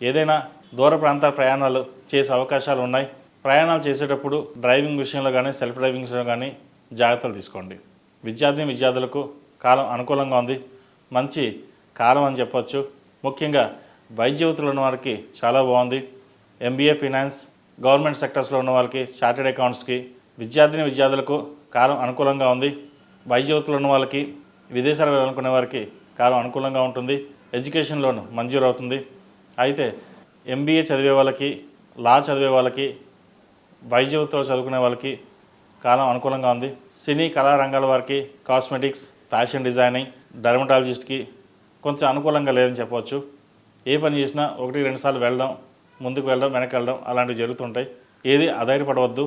ఏదైనా దూర ప్రాంతాల ప్రయాణాలు చేసే అవకాశాలు ఉన్నాయి. ప్రయాణాలు చేసేటప్పుడు డ్రైవింగ్ విషయంలో కానీ, సెల్ఫ్ డ్రైవింగ్ విషయంలో కానీ జాగ్రత్తలు తీసుకోండి. విద్యార్థులకు కాలం అనుకూలంగా ఉంది. మంచి కాలం అని చెప్పవచ్చు. ముఖ్యంగా వైద్య వృత్తిలో ఉన్న వారికి చాలా బాగుంది. ఎంబీఏ, ఫినాన్స్, గవర్నమెంట్ సెక్టర్స్లో ఉన్న వాళ్ళకి, చార్టెడ్ అకౌంట్స్కి, విద్యార్థులకు కాలం అనుకూలంగా ఉంది. వైద్యవృత్తులు ఉన్న వాళ్ళకి, విదేశాలు వెళ్ళాలనుకునే వారికి కాలం అనుకూలంగా ఉంటుంది. ఎడ్యుకేషన్ లోన్ మంజూరు అవుతుంది. అయితే MBA చదివే వాళ్ళకి, లా చదివే వాళ్ళకి, వైద్య వృత్తిలో చదువుకునే వాళ్ళకి కాలం అనుకూలంగా ఉంది. సినీ కళా రంగాల వారికి, కాస్మెటిక్స్, ఫ్యాషన్ డిజైనింగ్, డర్మటాలజిస్ట్కి కొంచెం అనుకూలంగా లేదని చెప్పవచ్చు. ఏ పని చేసినా 1-2 సార్లు వెళ్ళడం, ముందుకు వెళ్ళడం, వెనక్కి వెళ్ళడం అలాంటివి జరుగుతుంటాయి. ఏది అధైర్యపడవద్దు,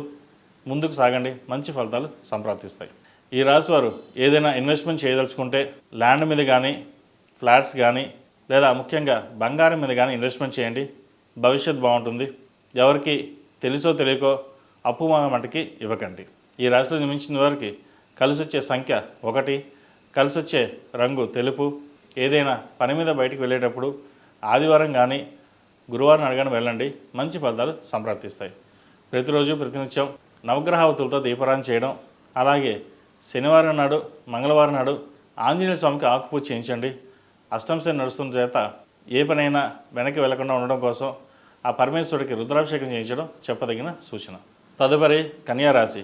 ముందుకు సాగండి, మంచి ఫలితాలు సంప్రాప్తిస్తాయి. ఈ రాశి వారు ఏదైనా ఇన్వెస్ట్మెంట్ చేయదలుచుకుంటే ల్యాండ్ మీద కానీ, ఫ్లాట్స్ కానీ, లేదా ముఖ్యంగా బంగారం మీద కానీ ఇన్వెస్ట్మెంట్ చేయండి. భవిష్యత్ బాగుంటుంది. ఎవరికి తెలుసో తెలియకో అప్పు మటుకి ఇవ్వకండి. ఈ రాశిలో జన్మించిన వారికి కలిసి వచ్చే సంఖ్య 1, కలిసి వచ్చే రంగు తెలుపు. ఏదైనా పని మీద బయటికి వెళ్ళేటప్పుడు ఆదివారం కానీ, గురువారం అడగని వెళ్ళండి, మంచి ఫలితాలు సంప్రాప్తిస్తాయి. ప్రతిరోజు ప్రతినిత్యం నవగ్రహావతులతో దీపారాధన చేయడం, అలాగే శనివారం నాడు, మంగళవారం నాడు ఆంజనేయ స్వామికి ఆకుపూజ చేయించండి. అష్టమ శని నడుస్తున్న చేత ఏ పనైనా వెనక్కి వెళ్లకుండా ఉండడం కోసం ఆ పరమేశ్వరుడికి రుద్రాభిషేకం చేయించడం చెప్పదగిన సూచన. తదుపరి కన్యా రాశి.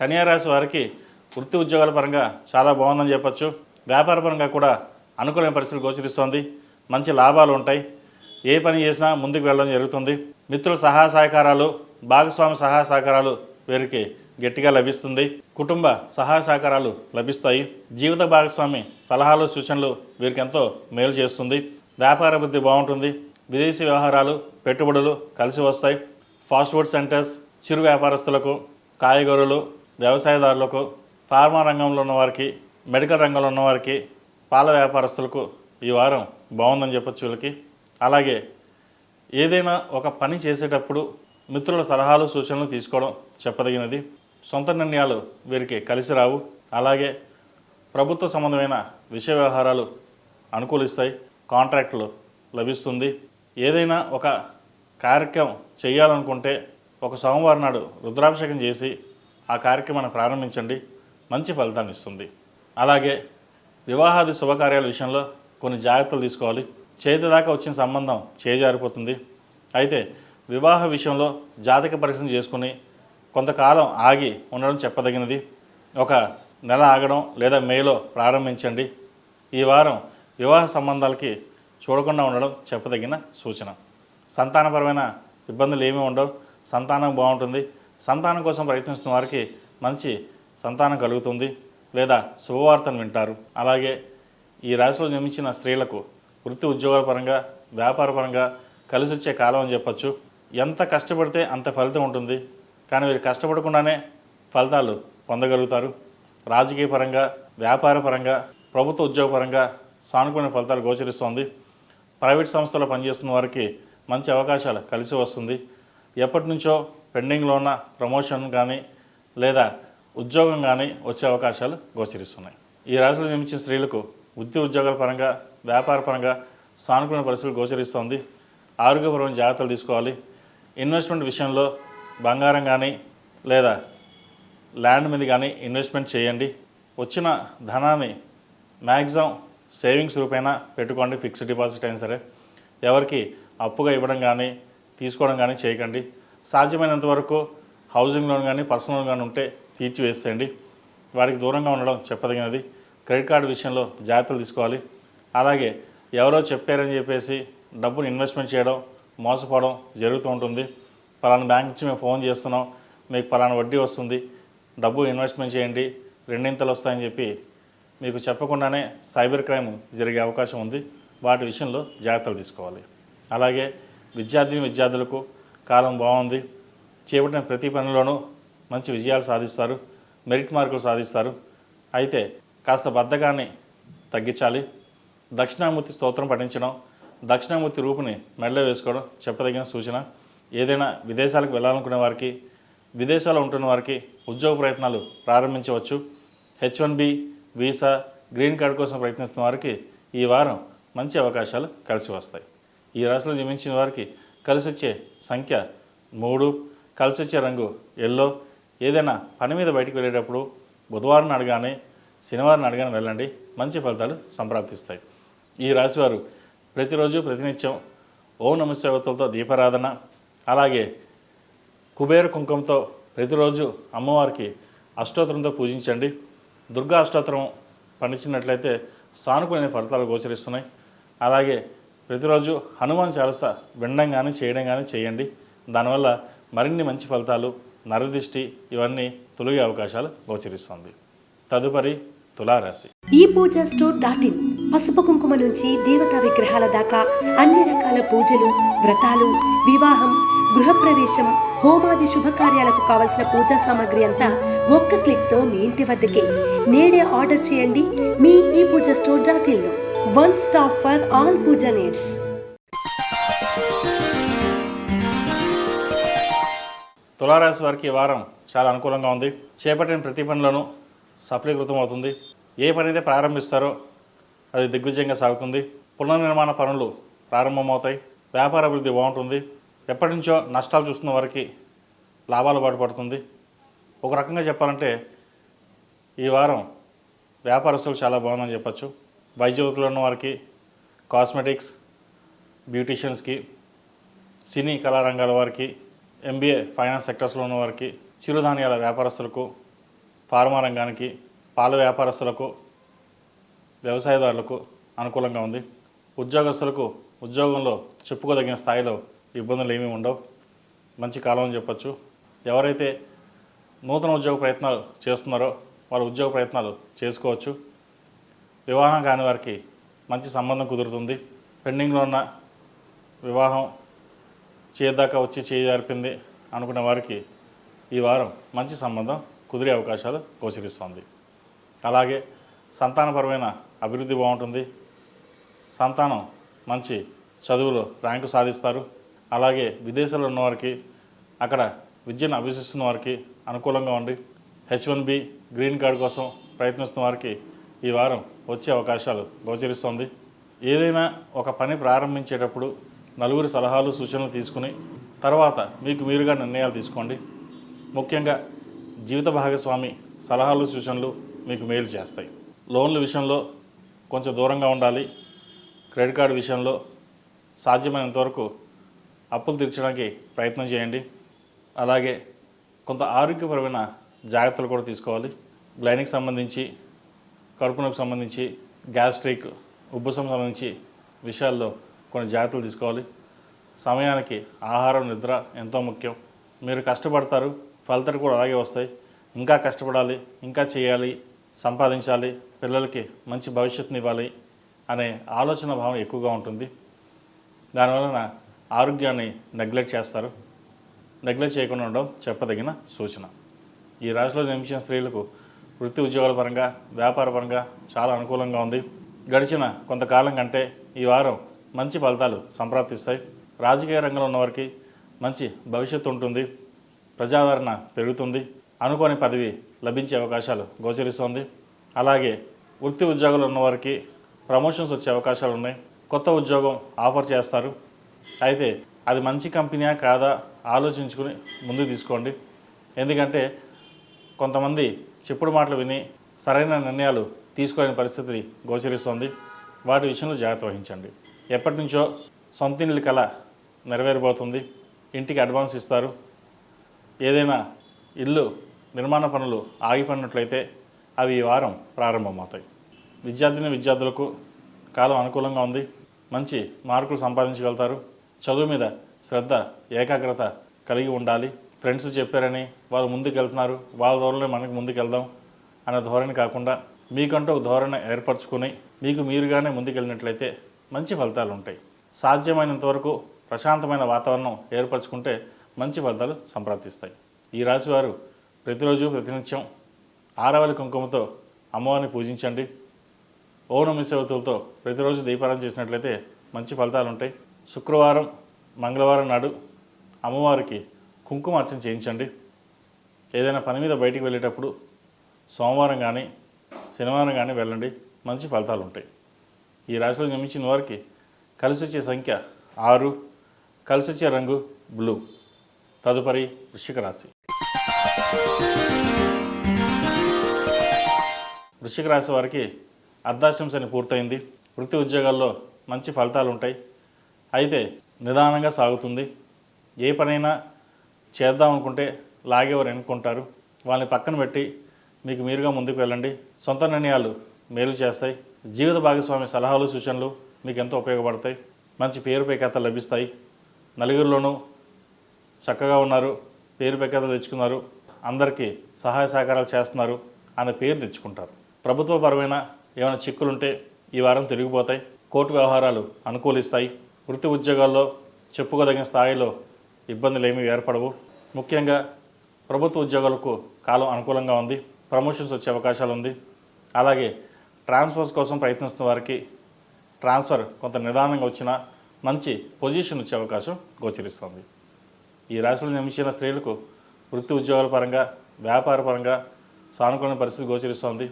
కన్యా రాశి వారికి వృత్తి ఉద్యోగాల పరంగా చాలా బాగుందని చెప్పచ్చు. వ్యాపార పరంగా కూడా అనుకూలమైన పరిస్థితులు గోచరిస్తోంది. మంచి లాభాలు ఉంటాయి. ఏ పని చేసినా ముందుకు వెళ్ళడం జరుగుతుంది. మిత్రుల సహాయ సహకారాలు, భాగస్వామి సహాయ సహకారాలు వీరికి గట్టిగా లభిస్తుంది. కుటుంబ సహాయ సహకారాలు లభిస్తాయి. జీవిత భాగస్వామి సలహాలు, సూచనలు వీరికి ఎంతో మేలు చేస్తుంది. వ్యాపార అభివృద్ధి బాగుంటుంది. విదేశీ వ్యవహారాలు, పెట్టుబడులు కలిసి వస్తాయి. ఫాస్ట్ ఫుడ్ సెంటర్స్, చిరు వ్యాపారస్తులకు, కాయగూరలు, వ్యవసాయదారులకు, ఫార్మా రంగంలో ఉన్నవారికి, మెడికల్ రంగంలో ఉన్నవారికి, పాల వ్యాపారస్తులకు ఈ వారం బాగుందని చెప్పొచ్చు వీళ్ళకి. అలాగే ఏదైనా ఒక పని చేసేటప్పుడు మిత్రుల సలహాలు, సూచనలు తీసుకోవడం చెప్పదగినది. సొంత నిర్ణయాలు వీరికి కలిసి రావు. అలాగే ప్రభుత్వ సంబంధమైన విషయ వ్యవహారాలు అనుకూలిస్తాయి. కాంట్రాక్టులు లభిస్తుంది. ఏదైనా ఒక కార్యక్రమం చేయాలనుకుంటే ఒక సోమవారం నాడు రుద్రాభిషేకం చేసి ఆ కార్యక్రమాన్ని ప్రారంభించండి, మంచి ఫలితాన్ని ఇస్తుంది. అలాగే వివాహాది శుభకార్యాల విషయంలో కొన్ని జాగ్రత్తలు తీసుకోవాలి. చేతి దాకా వచ్చిన సంబంధం చేజారిపోతుంది. అయితే వివాహ విషయంలో జాతక పరీక్ష చేసుకుని కొంతకాలం ఆగి ఉండడం చెప్పదగినది. ఒక నెల ఆగడం లేదా మేలో ప్రారంభించండి. ఈ వారం వివాహ సంబంధాలకి చూడకుండా ఉండడం చెప్పదగిన సూచన. సంతానపరమైన ఇబ్బందులు ఏమీ ఉండవు. సంతానం బాగుంటుంది. సంతానం కోసం ప్రయత్నిస్తున్న వారికి మంచి సంతానం కలుగుతుంది లేదా శుభవార్తను వింటారు. అలాగే ఈ రాశిలో జన్మించిన స్త్రీలకు వృత్తి ఉద్యోగాల పరంగా, వ్యాపార పరంగా కలిసి వచ్చే కాలం అని చెప్పచ్చు. ఎంత కష్టపడితే అంత ఫలితం ఉంటుంది. కానీ వీరు కష్టపడకుండానే ఫలితాలు పొందగలుగుతారు. రాజకీయ పరంగా, వ్యాపార పరంగా, ప్రభుత్వ ఉద్యోగ పరంగా సానుకూల ఫలితాలు గోచరిస్తోంది. ప్రైవేట్ సంస్థలో పనిచేస్తున్న వారికి మంచి అవకాశాలు కలిసి వస్తుంది. ఎప్పటి నుంచో పెండింగ్లో ఉన్న ప్రమోషన్ కానీ లేదా ఉద్యోగం కానీ వచ్చే అవకాశాలు గోచరిస్తున్నాయి. ఈ రాశిలో జన్మించిన స్త్రీలకు వృత్తి ఉద్యోగాల పరంగా, వ్యాపార పరంగా సానుకూల పరిస్థితులు గోచరిస్తోంది. ఆరోగ్యపరమైన జాగ్రత్తలు తీసుకోవాలి. ఇన్వెస్ట్మెంట్ విషయంలో బంగారం కానీ లేదా ల్యాండ్ మీద కానీ ఇన్వెస్ట్మెంట్ చేయండి. వచ్చిన ధనాన్ని మ్యాక్సిమం సేవింగ్స్ రూపేణా పెట్టుకోండి. ఫిక్స్డ్ డిపాజిట్ అయినా సరే ఎవరికి అప్పుగా ఇవ్వడం కానీ తీసుకోవడం కానీ చేయకండి. సాధ్యమైనంత వరకు హౌసింగ్ లోన్ కానీ పర్సనల్ లోన్ కానీ ఉంటే తీర్చివేసేయండి. వారికి దూరంగా ఉండడం చెప్పదగినది. క్రెడిట్ కార్డు విషయంలో జాగ్రత్తలు తీసుకోవాలి. అలాగే ఎవరో చెప్పారని చెప్పేసి డబ్బును ఇన్వెస్ట్మెంట్ చేయడం, మోసపోవడం జరుగుతూ ఉంటుంది. పలానా బ్యాంక్ నుంచి మేము ఫోన్ చేస్తున్నాం, మీకు పలానా వడ్డీ వస్తుంది, డబ్బు ఇన్వెస్ట్మెంట్ చేయండి, 2 వస్తాయని చెప్పి మీకు చెప్పకుండానే సైబర్ క్రైమ్ జరిగే అవకాశం ఉంది. వాటి విషయంలో జాగ్రత్తలు తీసుకోవాలి. అలాగే విద్యార్థులకు కాలం బాగుంది. చేపట్టిన ప్రతి పనిలోనూ మంచి విజయాలు సాధిస్తారు. మెరిట్ మార్కులు సాధిస్తారు. అయితే కాస్త బద్ధకాన్ని తగ్గించాలి. దక్షిణామూర్తి స్తోత్రం పఠించడం, దక్షిణామూర్తి రూపుని మెడలో వేసుకోవడం చెప్పదగిన సూచన. ఏదైనా విదేశాలకు వెళ్ళాలనుకునే వారికి, విదేశాల్లో ఉంటున్న వారికి ఉద్యోగ ప్రయత్నాలు ప్రారంభించవచ్చు. H1B వీసా, గ్రీన్ కార్డు కోసం ప్రయత్నిస్తున్న వారికి ఈ వారం మంచి అవకాశాలు కలిసి వస్తాయి. ఈ రాశిలో జన్మించిన వారికి కలిసి వచ్చే సంఖ్య 3, కలిసి వచ్చే రంగు ఎల్లో. ఏదైనా పని మీద బయటికి వెళ్ళేటప్పుడు బుధవారం అడగానే, శనివారం అడగానే వెళ్ళండి, మంచి ఫలితాలు సంప్రాప్తిస్తాయి. ఈ రాశివారు ప్రతిరోజు ప్రతినిత్యం ఓం నమః శివాయతో దీపారాధన, అలాగే కుబేర కుంకుమతో ప్రతిరోజు అమ్మవారికి అష్టోత్తరంతో పూజించండి. దుర్గా అష్టోత్తరం పండించినట్లయితే సానుకూలమైన ఫలితాలు గోచరిస్తున్నాయి. అలాగే ప్రతిరోజు హనుమాన్ చాలీసా వినడం కానీ చేయడం కానీ చేయండి. దానివల్ల మరిన్ని మంచి ఫలితాలు, నరదిష్టి ఇవన్నీ తొలగే అవకాశాలు గోచరిస్తుంది. తదుపరి తులారాశి. ఈ పూజ స్టోర్ .in పసుపు కుంకుమ నుంచి దేవతా విగ్రహాల దాకా అన్ని రకాల పూజలు, వ్రతాలు, వివాహం, గృహప్రవేశం, హోమాది శుభకార్యాలకు కావలసిన పూజా సామాగ్రి అంతా ఒక్క క్లిక్తో మీ ఇంటి వద్దకే. నేడే ఆర్డర్ చేయండి మీ ఈ పూజ స్టోర్ .in లో. One stop for all pooja needs. తులారాశి వారికి ఈ వారం చాలా అనుకూలంగా ఉంది. చేపట్టిన ప్రతి పనులను సఫలీకృతం అవుతుంది. ఏ పని అయితే ప్రారంభిస్తారో అది దిగ్విజయంగా సాగుతుంది. పునర్నిర్మాణ పనులు ప్రారంభమవుతాయి. వ్యాపార అభివృద్ధి బాగుంటుంది. ఎప్పటి నుంచో నష్టాలు చూస్తున్న వారికి లాభాలు బాటుపడుతుంది. ఒక రకంగా చెప్పాలంటే ఈ వారం వ్యాపారస్తులకు చాలా బాగుందని చెప్పచ్చు. వైద్య వృత్తిలో ఉన్న వారికి, కాస్మెటిక్స్, బ్యూటీషియన్స్కి, సినీ కళారంగాల వారికి, MBA ఫైనాన్స్ సెక్టర్స్లో ఉన్న వారికి, చిరుధాన్యాల వ్యాపారస్తులకు, ఫార్మా రంగానికి, పాల వ్యాపారస్తులకు, వ్యవసాయదారులకు అనుకూలంగా ఉంది. ఉద్యోగస్తులకు ఉద్యోగంలో చెప్పుకోదగిన స్థాయిలో ఇబ్బందులు ఏమీ ఉండవు. మంచి కాలం అని చెప్పచ్చు. ఎవరైతే నూతన ఉద్యోగ ప్రయత్నాలు చేస్తున్నారో వాళ్ళ ఉద్యోగ ప్రయత్నాలు చేసుకోవచ్చు. వివాహం కాని వారికి మంచి సంబంధం కుదురుతుంది. పెండింగ్లో ఉన్న వివాహం చేద్దాకా వచ్చి చేజారిపింది అనుకునే వారికి ఈ వారం మంచి సంబంధం కుదిరే అవకాశాలు గోచరిస్తుంది. అలాగే సంతానపరమైన అభివృద్ధి బాగుంటుంది. సంతానం మంచి చదువులో ర్యాంకు సాధిస్తారు. అలాగే విదేశాల్లో ఉన్నవారికి, అక్కడ విద్యను అభ్యసిస్తున్న వారికి అనుకూలంగా ఉండి H1B గ్రీన్ కార్డు కోసం ప్రయత్నిస్తున్న వారికి ఈ వారం వచ్చే అవకాశాలు గోచరిస్తుంది. ఏదైనా ఒక పని ప్రారంభించేటప్పుడు నలుగురి సలహాలు, సూచనలు తీసుకుని తర్వాత మీకు మీరుగా నిర్ణయాలు తీసుకోండి. ముఖ్యంగా జీవిత భాగస్వామి సలహాలు, సూచనలు మీకు మేలు చేస్తాయి. లోన్ల విషయంలో కొంచెం దూరంగా ఉండాలి. క్రెడిట్ కార్డు విషయంలో సాధ్యమైనంత వరకు అప్పులు తీర్చడానికి ప్రయత్నం చేయండి. అలాగే కొంత ఆరోగ్యపరమైన జాగ్రత్తలు కూడా తీసుకోవాలి. గ్లైనిక్ సంబంధించి, కడుపు నొప్పికి సంబంధించి, గ్యాస్ట్రిక్, ఉబ్బసం సంబంధించి విషయాల్లో కొన్ని జాగ్రత్తలు తీసుకోవాలి. సమయానికి ఆహారం, నిద్ర ఎంతో ముఖ్యం. మీరు కష్టపడతారు, ఫలితాలు కూడా అలాగే వస్తాయి. ఇంకా కష్టపడాలి, ఇంకా చేయాలి, సంపాదించాలి, పిల్లలకి మంచి భవిష్యత్తుని ఇవ్వాలి అనే ఆలోచన భావం ఎక్కువగా ఉంటుంది. దానివలన ఆరోగ్యాన్ని నెగ్లెక్ట్ చేస్తారు. నెగ్లెక్ట్ చేయకుండా ఉండడం చెప్పదగిన సూచన. ఈ రాశిలో జన్మించిన స్త్రీలకు వృత్తి ఉద్యోగాల పరంగా, వ్యాపార పరంగా చాలా అనుకూలంగా ఉంది. గడిచిన కొంతకాలం కంటే ఈ వారం మంచి ఫలితాలు సంప్రాప్తిస్తాయి. రాజకీయ రంగంలో ఉన్నవారికి మంచి భవిష్యత్తు ఉంటుంది. ప్రజాదరణ పెరుగుతుంది. అనుకోని పదవి లభించే అవకాశాలు గోచరిస్తుంది. అలాగే వృత్తి ఉద్యోగాలు ఉన్నవారికి ప్రమోషన్స్ వచ్చే అవకాశాలు ఉన్నాయి. కొత్త ఉద్యోగం ఆఫర్ చేస్తారు. అయితే అది మంచి కంపెనీయా కాదా ఆలోచించుకుని ముందుకు తీసుకోండి. ఎందుకంటే కొంతమంది చెప్పుడు మాటలు విని సరైన నిర్ణయాలు తీసుకోలేని పరిస్థితి గోచరిస్తుంది. వాటి విషయంలో జాగ్రత్త వహించండి. ఎప్పటి నుంచో సొంత ఇల్లు కల నెరవేరబోతుంది. ఇంటికి అడ్వాన్స్ ఇస్తారు. ఏదైనా ఇల్లు నిర్మాణ పనులు ఆగిపోయినట్లయితే అవి ఈ వారం ప్రారంభమవుతాయి. విద్యార్థులకు కాలం అనుకూలంగా ఉంది. మంచి మార్కులు సంపాదించగలుగుతారు. చదువు మీద శ్రద్ధ, ఏకాగ్రత కలిగి ఉండాలి. ఫ్రెండ్స్ చెప్పారని వాళ్ళు ముందుకు వెళ్తున్నారు, వాళ్ళ ధోరణిలో మనకు ముందుకు వెళ్దాం అనే ధోరణి కాకుండా మీకంటూ ఒక ధోరణి ఏర్పరచుకుని మీకు మీరుగానే ముందుకు వెళ్ళినట్లయితే మంచి ఫలితాలు ఉంటాయి. సాధ్యమైనంత వరకు ప్రశాంతమైన వాతావరణం ఏర్పరచుకుంటే మంచి ఫలితాలు సంప్రాప్తిస్తాయి. ఈ రాశి వారు ప్రతిరోజు ప్రతినిత్యం ఆరవలి కుంకుమతో అమ్మవారిని పూజించండి. ఓనమిసేవతులతో ప్రతిరోజు దీపారాధన చేసినట్లయితే మంచి ఫలితాలు ఉంటాయి. శుక్రవారం, మంగళవారం నాడు అమ్మవారికి కుంకుమ అర్చన చేయించండి. ఏదైనా పని మీద బయటికి వెళ్ళేటప్పుడు సోమవారం కానీ శనివారం కానీ వెళ్ళండి. మంచి ఫలితాలు ఉంటాయి. ఈ రాశిలో జన్మించిన వారికి కలిసి వచ్చే సంఖ్య 6, కలిసి వచ్చే రంగు బ్లూ. తదుపరి వృశ్చిక రాశి. వృశ్చిక రాశి వారికి అర్ధాష్టమ శని పూర్తయింది. వృత్తి ఉద్యోగాల్లో మంచి ఫలితాలు ఉంటాయి. అయితే నిదానంగా సాగుతుంది. ఏ పనైనా చేద్దాం అనుకుంటే లాగేవారు ఎన్నుకుంటారు. వాళ్ళని పక్కన పెట్టి మీకు మీరుగా ముందుకు వెళ్ళండి. సొంత నిర్ణయాలు మేలు చేస్తాయి. జీవిత భాగస్వామి సలహాలు సూచనలు మీకు ఎంతో ఉపయోగపడతాయి. మంచి పేరు ప్రఖ్యాతలు లభిస్తాయి. నలుగురిలోనూ చక్కగా ఉన్నారు, పేరు ప్రఖ్యాతలు తెచ్చుకున్నారు, అందరికీ సహాయ సహకారాలు చేస్తున్నారు అనే పేరు తెచ్చుకుంటారు. ప్రభుత్వపరమైన ఏమైనా చిక్కులుంటే ఈ వారం తిరిగిపోతాయి. కోర్టు వ్యవహారాలు అనుకూలిస్తాయి. వృత్తి ఉద్యోగాల్లో చెప్పుకోదగిన స్థాయిలో ఇబ్బందులు ఏమీ ఏర్పడవు. ముఖ్యంగా ప్రభుత్వ ఉద్యోగాలకు కాలం అనుకూలంగా ఉంది. ప్రమోషన్స్ వచ్చే అవకాశాలు ఉంది. అలాగే ట్రాన్స్ఫర్స్ కోసం ప్రయత్నిస్తున్న వారికి ట్రాన్స్ఫర్ కొంత నిదానంగా వచ్చినా మంచి పొజిషన్ వచ్చే అవకాశం గోచరిస్తుంది. ఈ రాశిలో జన్మించిన స్త్రీలకు వృత్తి ఉద్యోగాల పరంగా, వ్యాపార పరంగా సానుకూల పరిస్థితి గోచరిస్తుంది.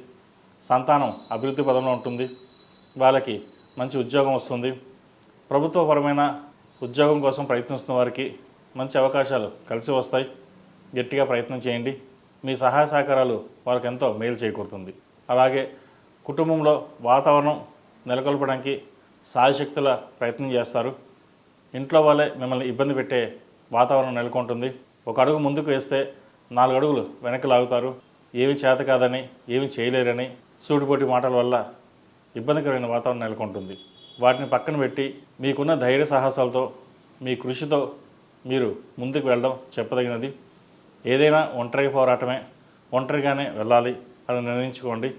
సంతానం అభివృద్ధి పదంలో ఉంటుంది. వాళ్ళకి మంచి ఉద్యోగం వస్తుంది. ప్రభుత్వపరమైన ఉద్యోగం కోసం ప్రయత్నిస్తున్న వారికి మంచి అవకాశాలు కలిసి వస్తాయి. గట్టిగా ప్రయత్నం చేయండి. మీ సహాయ సహకారాలు వాళ్ళకి ఎంతో మేలు చేకూరుతుంది. అలాగే కుటుంబంలో వాతావరణం నెలకొల్పడానికి సాయశక్తుల ప్రయత్నం చేస్తారు. ఇంట్లో వాళ్ళే మిమ్మల్ని ఇబ్బంది పెట్టే వాతావరణం నెలకొంటుంది. ఒక అడుగు ముందుకు వేస్తే 4 అడుగులు వెనక్కి లాగుతారు. ఏమి చేత కాదని, ఏమి చేయలేరని సూటిపోటి మాటల వల్ల ఇబ్బందికరమైన వాతావరణం నెలకొంటుంది. వాటిని పక్కన పెట్టి మీకున్న ధైర్య సాహసాలతో, మీ కృషితో మీరు ముందుకు వెళ్ళడం చెప్పదగినది. ఏదైనా ఒంటరి పోరాటమే, ఒంటరిగానే వెళ్ళాలి అని నిర్ణయించుకోండి.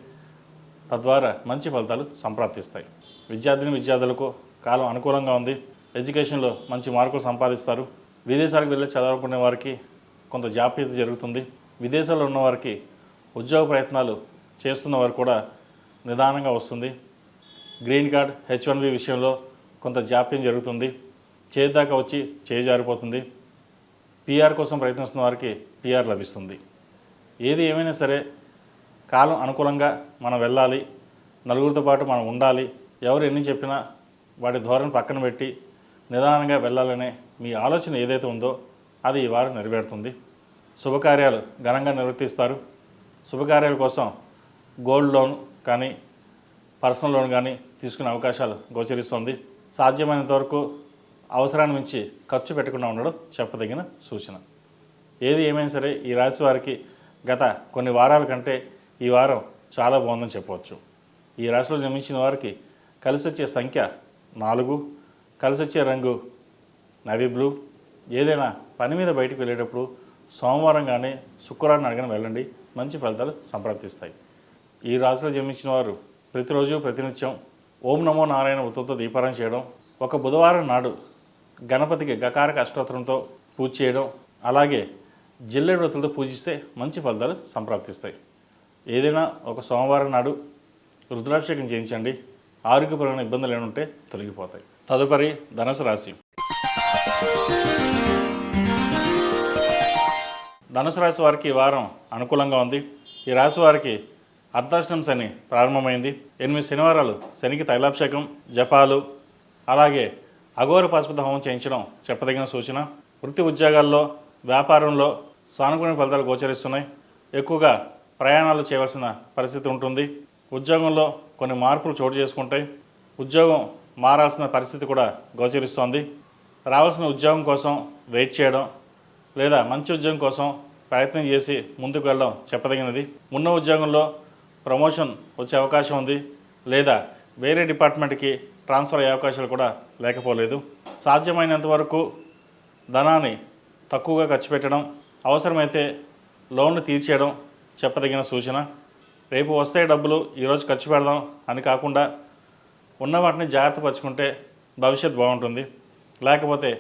తద్వారా మంచి ఫలితాలు సంప్రాప్తిస్తాయి. విద్యార్థులకు కాలం అనుకూలంగా ఉంది. ఎడ్యుకేషన్లో మంచి మార్కులు సంపాదిస్తారు. విదేశాలకు వెళ్ళి చదవాలనుకునే వారికి కొంత జాప్యత జరుగుతుంది. విదేశాల్లో ఉన్నవారికి ఉద్యోగ ప్రయత్నాలు చేస్తున్న వారు కూడా నిదానంగా వస్తుంది. గ్రీన్ కార్డ్ H1B విషయంలో కొంత జాప్యం జరుగుతుంది. చేదాకా వచ్చి చేజారిపోతుంది. PR కోసం ప్రయత్నిస్తున్న వారికి PR లభిస్తుంది. ఏది ఏమైనా సరే కాలం అనుకూలంగా మనం వెళ్ళాలి. నలుగురితో పాటు మనం ఉండాలి. ఎవరు ఎన్ని చెప్పినా వాటి ధోరణి పక్కన పెట్టి నిదానంగా వెళ్ళాలనే మీ ఆలోచన ఏదైతే ఉందో అది ఈ వారం నెరవేరుతుంది. శుభకార్యాలు ఘనంగా నిర్వర్తిస్తారు. శుభకార్యాల కోసం గోల్డ్ లోన్ కానీ పర్సనల్ లోన్ కానీ తీసుకునే అవకాశాలు గోచరిస్తుంది. సాధ్యమైనంత వరకు అవసరాన్ని మించి ఖర్చు పెట్టకుండా ఉండడం చెప్పదగిన సూచన. ఏది ఏమైనా సరే ఈ రాశి వారికి గత కొన్ని వారాల కంటే ఈ వారం చాలా బాగుందని చెప్పవచ్చు. ఈ రాశిలో జన్మించిన వారికి కలిసి వచ్చే సంఖ్య 4, కలిసి వచ్చే రంగు నవీ బ్లూ. ఏదైనా పని మీద బయటకు వెళ్ళేటప్పుడు సోమవారం కానీ శుక్రవారం అడగని వెళ్ళండి. మంచి ఫలితాలు సంప్రాప్తిస్తాయి. ఈ రాశిలో జన్మించిన వారు ప్రతిరోజు ప్రతినిత్యం ఓం నమో నారాయణ ఉత్తుతో దీపారాయణ చేయడం, ఒక బుధవారం నాడు గణపతికి గకారక అష్టోత్తరంతో పూజ చేయడం, అలాగే జిల్లేడు వత్తులతో పూజిస్తే మంచి ఫలితాలు సంప్రాప్తిస్తాయి. ఏదైనా ఒక సోమవారం నాడు రుద్రాభిషేకం చేయించండి. ఆరోగ్యపరమైన ఇబ్బందులు ఏమంటే తొలగిపోతాయి. తదుపరి ధనుసు రాశి. ధనుసు రాశి వారికి ఈ వారం అనుకూలంగా ఉంది. ఈ రాశి వారికి అర్ధాష్టం శని ప్రారంభమైంది. 8 శనివారాలు శనికి తైలాభిషేకం, జపాలు, అలాగే అఘోర పాశుపత హోమం చేయించడం చెప్పదగిన సూచన. వృత్తి ఉద్యోగాల్లో, వ్యాపారంలో సానుకూల ఫలితాలు గోచరిస్తున్నాయి. ఎక్కువగా ప్రయాణాలు చేయవలసిన పరిస్థితి ఉంటుంది. ఉద్యోగంలో కొన్ని మార్పులు చోటు చేసుకుంటాయి. ఉద్యోగం మారాల్సిన పరిస్థితి కూడా గోచరిస్తోంది. రావాల్సిన ఉద్యోగం కోసం వెయిట్ చేయడం లేదా మంచి ఉద్యోగం కోసం ప్రయత్నం చేసి ముందుకు వెళ్ళడం చెప్పదగినది. ఉన్న ఉద్యోగంలో ప్రమోషన్ వచ్చే అవకాశం ఉంది, లేదా వేరే డిపార్ట్మెంట్కి ట్రాన్స్ఫర్ అయ్యే అవకాశాలు కూడా లేకపోలేదు. సాధ్యమైనంత వరకు ధనాన్ని తక్కువగా ఖర్చు పెట్టడం, అవసరమైతే లోన్లు తీర్చేయడం చెప్పదగిన సూచన. రేపు వస్తే డబ్బులు ఈరోజు ఖర్చు పెడదాం అని కాకుండా ఉన్న వాటిని జాగ్రత్త పరుచుకుంటే భవిష్యత్ బాగుంటుంది. లేకపోతే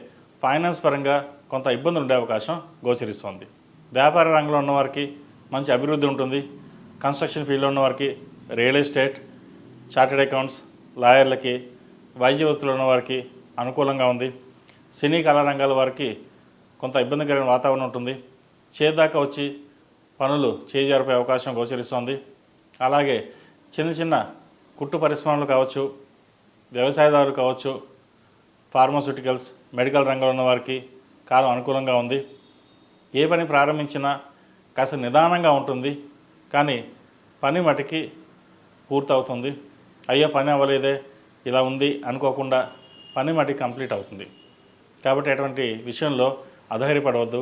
ఫైనాన్స్ పరంగా కొంత ఇబ్బందులు ఉండే అవకాశం గోచరిస్తోంది. వ్యాపార రంగంలో ఉన్నవారికి మంచి అభివృద్ధి ఉంటుంది. కన్స్ట్రక్షన్ ఫీల్డ్లో ఉన్నవారికి, రియల్ ఎస్టేట్, చార్టెడ్ అకౌంట్స్, లాయర్లకి, వైద్య వృత్తిలో ఉన్నవారికి అనుకూలంగా ఉంది. సినీ కళా రంగాల వారికి కొంత ఇబ్బందికరమైన వాతావరణం ఉంటుంది. చేదాకా వచ్చి పనులు చేజారిపోయే అవకాశం గోచరిస్తోంది. అలాగే చిన్న చిన్న కుట్టు పరిశ్రమలు కావచ్చు, వ్యవసాయదారులు కావచ్చు, ఫార్మాస్యూటికల్స్, మెడికల్ రంగంలో ఉన్న వారికి కాలం అనుకూలంగా ఉంది. ఏ పని ప్రారంభించినా కాస్త నిదానంగా ఉంటుంది, కానీ పని మటుకి పూర్తవుతుంది. అయ్యో పని అవ్వలేదే, ఇలా ఉంది అనుకోకుండా పని మటుకి కంప్లీట్ అవుతుంది. కాబట్టి అటువంటి విషయంలో అధైర్యపడవద్దు.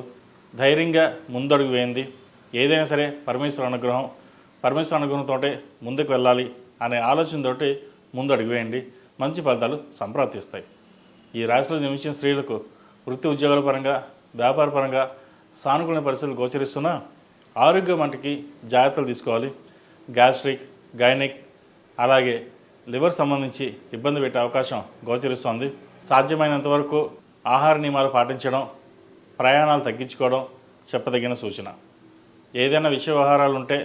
ధైర్యంగా ముందడుగు వేయండి. ఏదైనా సరే పరమేశ్వర అనుగ్రహంతో ముందుకు వెళ్ళాలి అనే ఆలోచనతోటి ముందడుగు వేయండి. మంచి ఫలితాలు సంప్రాప్తిస్తాయి. ఈ రాశిలో జన్మించిన స్త్రీలకు వృత్తి ఉద్యోగాల పరంగా, వ్యాపార పరంగా సానుకూల పరిస్థితులు గోచరిస్తున్నా ఆరోగ్యం వంటికి జాగ్రత్తలు తీసుకోవాలి. గ్యాస్ట్రిక్, గైనిక్, అలాగే లివర్ సంబంధించి ఇబ్బంది పెట్టే అవకాశం గోచరిస్తోంది. సాధ్యమైనంత వరకు ఆహార నియమాలు పాటించడం, ప్రయాణాలు తగ్గించుకోవడం చెప్పదగిన సూచన. ఏదైనా విషయ వ్యవహారాలు ఉంటే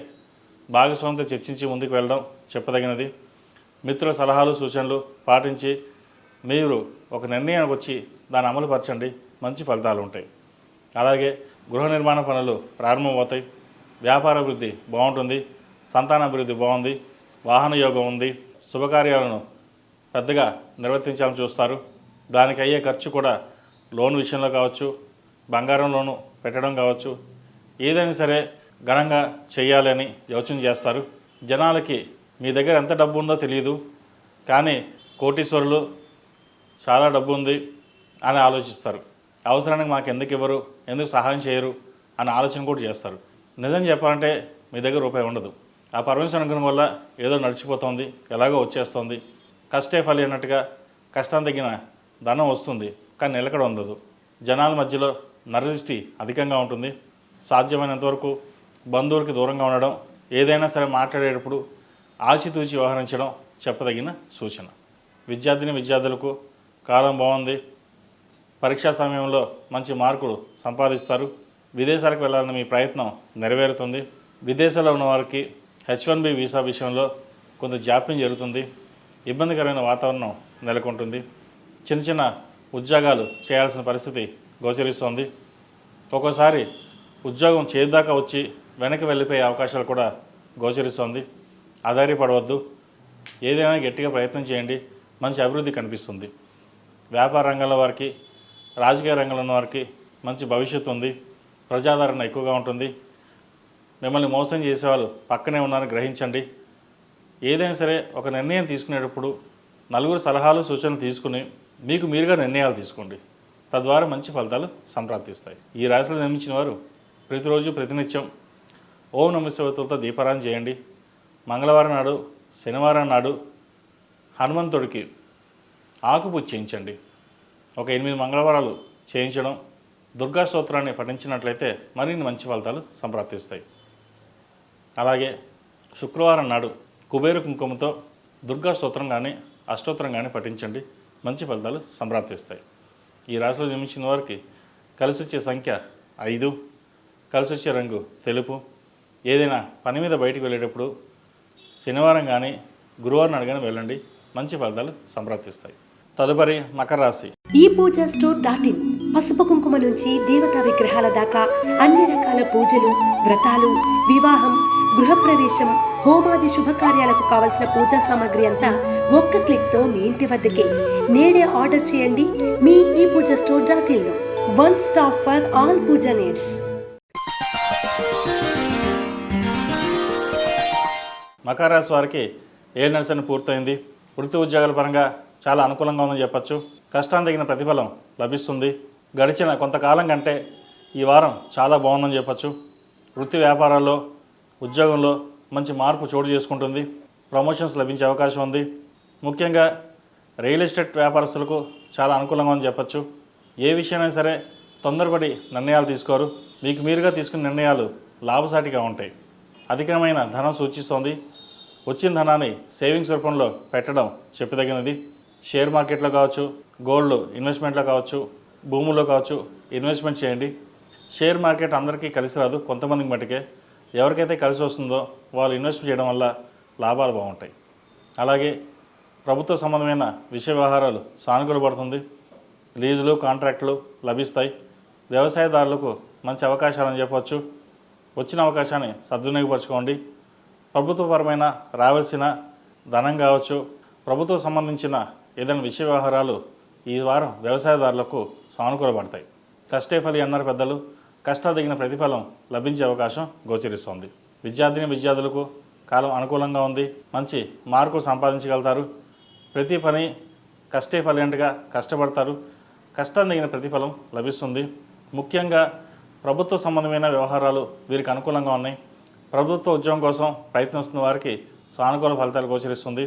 భాగస్వామితో చర్చించి ముందుకు వెళ్ళడం చెప్పదగినది. మిత్రుల సలహాలు సూచనలు పాటించి మీరు ఒక నిర్ణయానికి వచ్చి దాన్ని అమలుపరచండి. మంచి ఫలితాలు ఉంటాయి. అలాగే గృహ నిర్మాణ పనులు ప్రారంభమవుతాయి. వ్యాపార అభివృద్ధి బాగుంటుంది. సంతానాభివృద్ధి బాగుంది. వాహన యోగం ఉంది. శుభకార్యాలను పెద్దగా నిర్వర్తించాలని చూస్తారు. దానికి అయ్యే ఖర్చు కూడా లోన్ విషయంలో కావచ్చు, బంగారం లోను పెట్టడం కావచ్చు, ఏదైనా సరే ఘనంగా చేయాలని యోచన చేస్తారు. జనాలకి మీ దగ్గర ఎంత డబ్బు ఉందో తెలియదు, కానీ కోటీశ్వరులు చాలా డబ్బు ఉంది అని ఆలోచిస్తారు. అవసరానికి మాకు ఎందుకు ఇవ్వరు, ఎందుకు సహాయం చేయరు అనే ఆలోచన కూడా చేస్తారు. నిజం చెప్పాలంటే మీ దగ్గర రూపాయి ఉండదు. ఆ పరమేశ్వర అనుగ్రహం వల్ల ఏదో నడిచిపోతుంది, ఎలాగో వచ్చేస్తుంది. కష్టే ఫలి అన్నట్టుగా కష్టం తగ్గిన ధనం వస్తుంది, కానీ నిలకడ ఉండదు. జనాల మధ్యలో నరదృష్టి అధికంగా ఉంటుంది. సాధ్యమైనంతవరకు బంధువులకి దూరంగా ఉండడం, ఏదైనా సరే మాట్లాడేటప్పుడు ఆచితూచి వ్యవహరించడం చెప్పదగిన సూచన. విద్యార్థులకు కాలం బాగుంది. పరీక్షా సమయంలో మంచి మార్కులు సంపాదిస్తారు. విదేశాలకు వెళ్ళాలని మీ ప్రయత్నం నెరవేరుతుంది. విదేశాల్లో ఉన్న వారికి H1B వీసా విషయంలో కొంత జాప్యం జరుగుతుంది. ఇబ్బందికరమైన వాతావరణం నెలకొంటుంది. చిన్న చిన్న ఉద్యోగాలు చేయాల్సిన పరిస్థితి గోచరిస్తోంది. ఒక్కోసారి ఉద్యోగం చేద్దాకా వచ్చి వెనక్కి వెళ్ళిపోయే అవకాశాలు కూడా గోచరిస్తోంది. అధైర్యపడవద్దు. ఏదైనా గట్టిగా ప్రయత్నం చేయండి. మంచి అభివృద్ధి కనిపిస్తుంది. వ్యాపార రంగంలో వారికి, రాజకీయ రంగంలో ఉన్న వారికి మంచి భవిష్యత్తు ఉంది. ప్రజాదరణ ఎక్కువగా ఉంటుంది. మిమ్మల్ని మోసం చేసేవాళ్ళు పక్కనే ఉన్నారని గ్రహించండి. ఏదైనా సరే ఒక నిర్ణయం తీసుకునేటప్పుడు నలుగురు సలహాలు సూచనలు తీసుకుని మీకు మీరుగా నిర్ణయాలు తీసుకోండి. తద్వారా మంచి ఫలితాలు సంప్రాప్తిస్తాయి. ఈ రాశిలో జన్మించిన వారు ప్రతిరోజు ప్రతినిత్యం ఓం నమః శివాయతో దీపారాధన చేయండి. మంగళవారం నాడు, శనివారం నాడు హనుమంతుడికి ఆకుపూజ చేయించండి. ఒక 8 మంగళవారాలు చేయించడం, దుర్గా స్తోత్రాన్ని పఠించినట్లయితే మరిన్ని మంచి ఫలితాలు సంప్రాప్తిస్తాయి. అలాగే శుక్రవారం నాడు కుబేర కుంకుమతో దుర్గా స్తోత్రం కానీ అష్టోత్తరం కానీ పఠించండి. మంచి ఫలితాలు సంప్రాప్తిస్తాయి. ఈ రాశిలో జన్మించిన వారికి కలిసి వచ్చే సంఖ్య 5, కలిసి వచ్చే రంగు తెలుపు. ఏదైనా పని మీద బయటికి వెళ్ళేటప్పుడు శనివారం కానీ గురువారం నాడు కానీ వెళ్ళండి. మంచి ఫలితాలు సంప్రాప్తిస్తాయి. తదుపరి మకర రాశి. ఈ పూజ స్టోర్.in పసుపు కుంకుమ నుంచి దేవతా విగ్రహాల దాకా అన్ని రకాల పూజలు, వ్రతాలు, వివాహం, గృహప్రవేశం, హోమాది శుభకార్యాలకు కావలసిన పూజా సామాగ్రి అంతా ఒక్క క్లిక్తో మీ ఇంటి వద్దకే. నేడే ఆర్డర్ చేయండి మీ ఈ పూజ స్టోర్.in లో. One stop for all pooja needs. మకర రాశి వారికి ఏళ్ళ నడిచిన పూర్తయింది. వృత్తి ఉద్యోగాల పరంగా చాలా అనుకూలంగా ఉందని చెప్పచ్చు. కష్టానికి తగిన ప్రతిఫలం లభిస్తుంది. గడిచిన కొంతకాలం కంటే ఈ వారం చాలా బాగుందని చెప్పచ్చు. వృత్తి వ్యాపారాల్లో, ఉద్యోగంలో మంచి మార్పు చోటు చేసుకుంటుంది. ప్రమోషన్స్ లభించే అవకాశం ఉంది. ముఖ్యంగా రియల్ ఎస్టేట్ వ్యాపారస్తులకు చాలా అనుకూలంగా ఉందని చెప్పచ్చు. ఏ విషయమైనా సరే తొందరపడి నిర్ణయాలు తీసుకోరు. మీకు మీరుగా తీసుకునే నిర్ణయాలు లాభసాటిగా ఉంటాయి. అధికమైన ధనం సూచిస్తోంది. వచ్చిన ధనాన్ని సేవింగ్స్ రూపంలో పెట్టడం చెప్పదగినది. షేర్ మార్కెట్లో కావచ్చు, గోల్డ్ ఇన్వెస్ట్మెంట్లో కావచ్చు, భూముల్లో కావచ్చు ఇన్వెస్ట్మెంట్ చేయండి. షేర్ మార్కెట్ అందరికీ కలిసి రాదు, కొంతమందికి మటుకే. ఎవరికైతే కలిసి వస్తుందో వాళ్ళు ఇన్వెస్ట్ చేయడం వల్ల లాభాలు బాగుంటాయి. అలాగే ప్రభుత్వ సంబంధమైన విషయ వ్యవహారాలు సానుకూలపడుతుంది. లీజులు, కాంట్రాక్టులు లభిస్తాయి. వ్యవసాయదారులకు మంచి అవకాశాలని చెప్పవచ్చు. వచ్చిన అవకాశాన్ని సద్వినియోగపరచుకోండి. ప్రభుత్వపరమైన రావాల్సిన ధనం కావచ్చు, ప్రభుత్వం సంబంధించిన ఏదైనా విషయ వ్యవహారాలు ఈ వారం వ్యవసాయదారులకు సానుకూలపడతాయి. కష్టే ఫలి అన్నారు పెద్దలు. కష్టాదగిన ప్రతిఫలం లభించే అవకాశం గోచరిస్తోంది. విద్యార్థులకు కాలం అనుకూలంగా ఉంది. మంచి మార్కులు సంపాదించగలుగుతారు. ప్రతి పని కష్టే ఫలి అంటగా కష్టపడతారు. కష్టం తగిన ప్రతిఫలం లభిస్తుంది. ముఖ్యంగా ప్రభుత్వ సంబంధమైన వ్యవహారాలు వీరికి అనుకూలంగా ఉన్నాయి. ప్రభుత్వ ఉద్యోగం కోసం ప్రయత్నిస్తున్న వారికి సానుకూల ఫలితాలు గోచరిస్తుంది.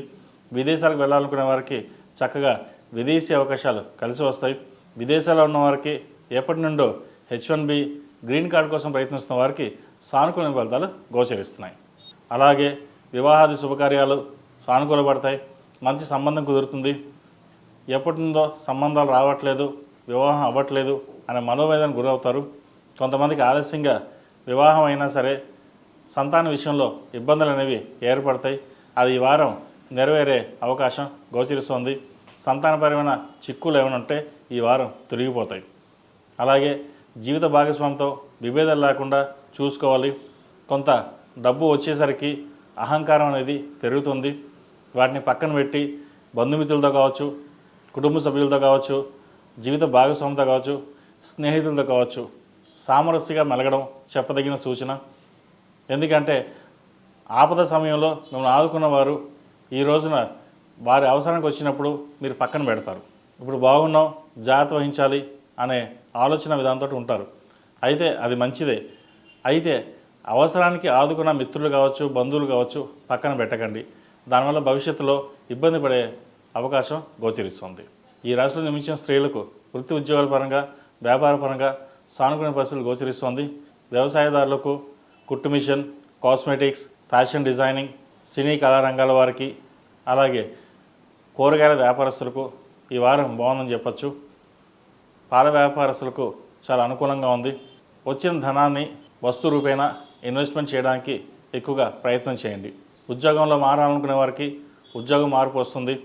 విదేశాలకు వెళ్ళాలనుకునే వారికి చక్కగా విదేశీ అవకాశాలు కలిసి వస్తాయి. విదేశాల్లో ఉన్న వారికి ఎప్పటి నుండో H1B గ్రీన్ కార్డు కోసం ప్రయత్నిస్తున్న వారికి సానుకూల ఫలితాలు గోచరిస్తున్నాయి. అలాగే వివాహాది శుభకార్యాలు సానుకూలపడతాయి. మంచి సంబంధం కుదురుతుంది. ఎప్పటి నుండో సంబంధాలు రావట్లేదు, వివాహం అవ్వట్లేదు అనే మనోవేదన గురవుతారు. కొంతమందికి ఆలస్యంగా వివాహం అయినా సరే సంతాన విషయంలో ఇబ్బందులు అనేవి ఏర్పడతాయి. అది ఈ వారం నెరవేరే అవకాశం గోచరిస్తుంది. సంతానపరమైన చిక్కులు ఏమైనా ఉంటే ఈ వారం తొలగిపోతాయి. అలాగే జీవిత భాగస్వామితో విభేదాలు లేకుండా చూసుకోవాలి. కొంత డబ్బు వచ్చేసరికి అహంకారం అనేది పెరుగుతుంది. వాటిని పక్కన పెట్టి బంధుమిత్రులతో కావచ్చు, కుటుంబ సభ్యులతో కావచ్చు, జీవిత భాగస్వామితో కావచ్చు, స్నేహితులతో కావచ్చు సామరస్యంగా మెలగడం చెప్పదగిన సూచన. ఎందుకంటే ఆపద సమయంలో మిమ్మల్ని ఆదుకున్న వారు ఈ రోజున వారి అవసరానికి వచ్చినప్పుడు మీరు పక్కన పెడతారు. ఇప్పుడు బాగున్నాం, జాగ్రత్త వహించాలి అనే ఆలోచన విధానంతో ఉంటారు. అయితే అది మంచిదే. అయితే అవసరానికి ఆదుకున్న మిత్రులు కావచ్చు, బంధువులు కావచ్చు పక్కన పెట్టకండి. దానివల్ల భవిష్యత్తులో ఇబ్బంది పడే అవకాశం గోచరిస్తుంది. ఈ రాశిలో జన్మించిన స్త్రీలకు వృత్తి ఉద్యోగాల పరంగా, వ్యాపార పరంగా సానుకూల పరిస్థితులు గోచరిస్తుంది. వ్యవసాయదారులకు, కుట్టు మిషన్, కాస్మెటిక్స్, ఫ్యాషన్ డిజైనింగ్, సినీ కళారంగాల వారికి, అలాగే కూరగాయల వ్యాపారస్తులకు ఈ వారం బాగుందని చెప్పచ్చు. పాల వ్యాపారస్తులకు చాలా అనుకూలంగా ఉంది. వచ్చిన ధనాన్ని వస్తు రూపేణా ఇన్వెస్ట్మెంట్ చేయడానికి ఎక్కువగా ప్రయత్నం చేయండి. ఉద్యోగంలో మారాలనుకునే వారికి ఉద్యోగం మార్పు వస్తుంది.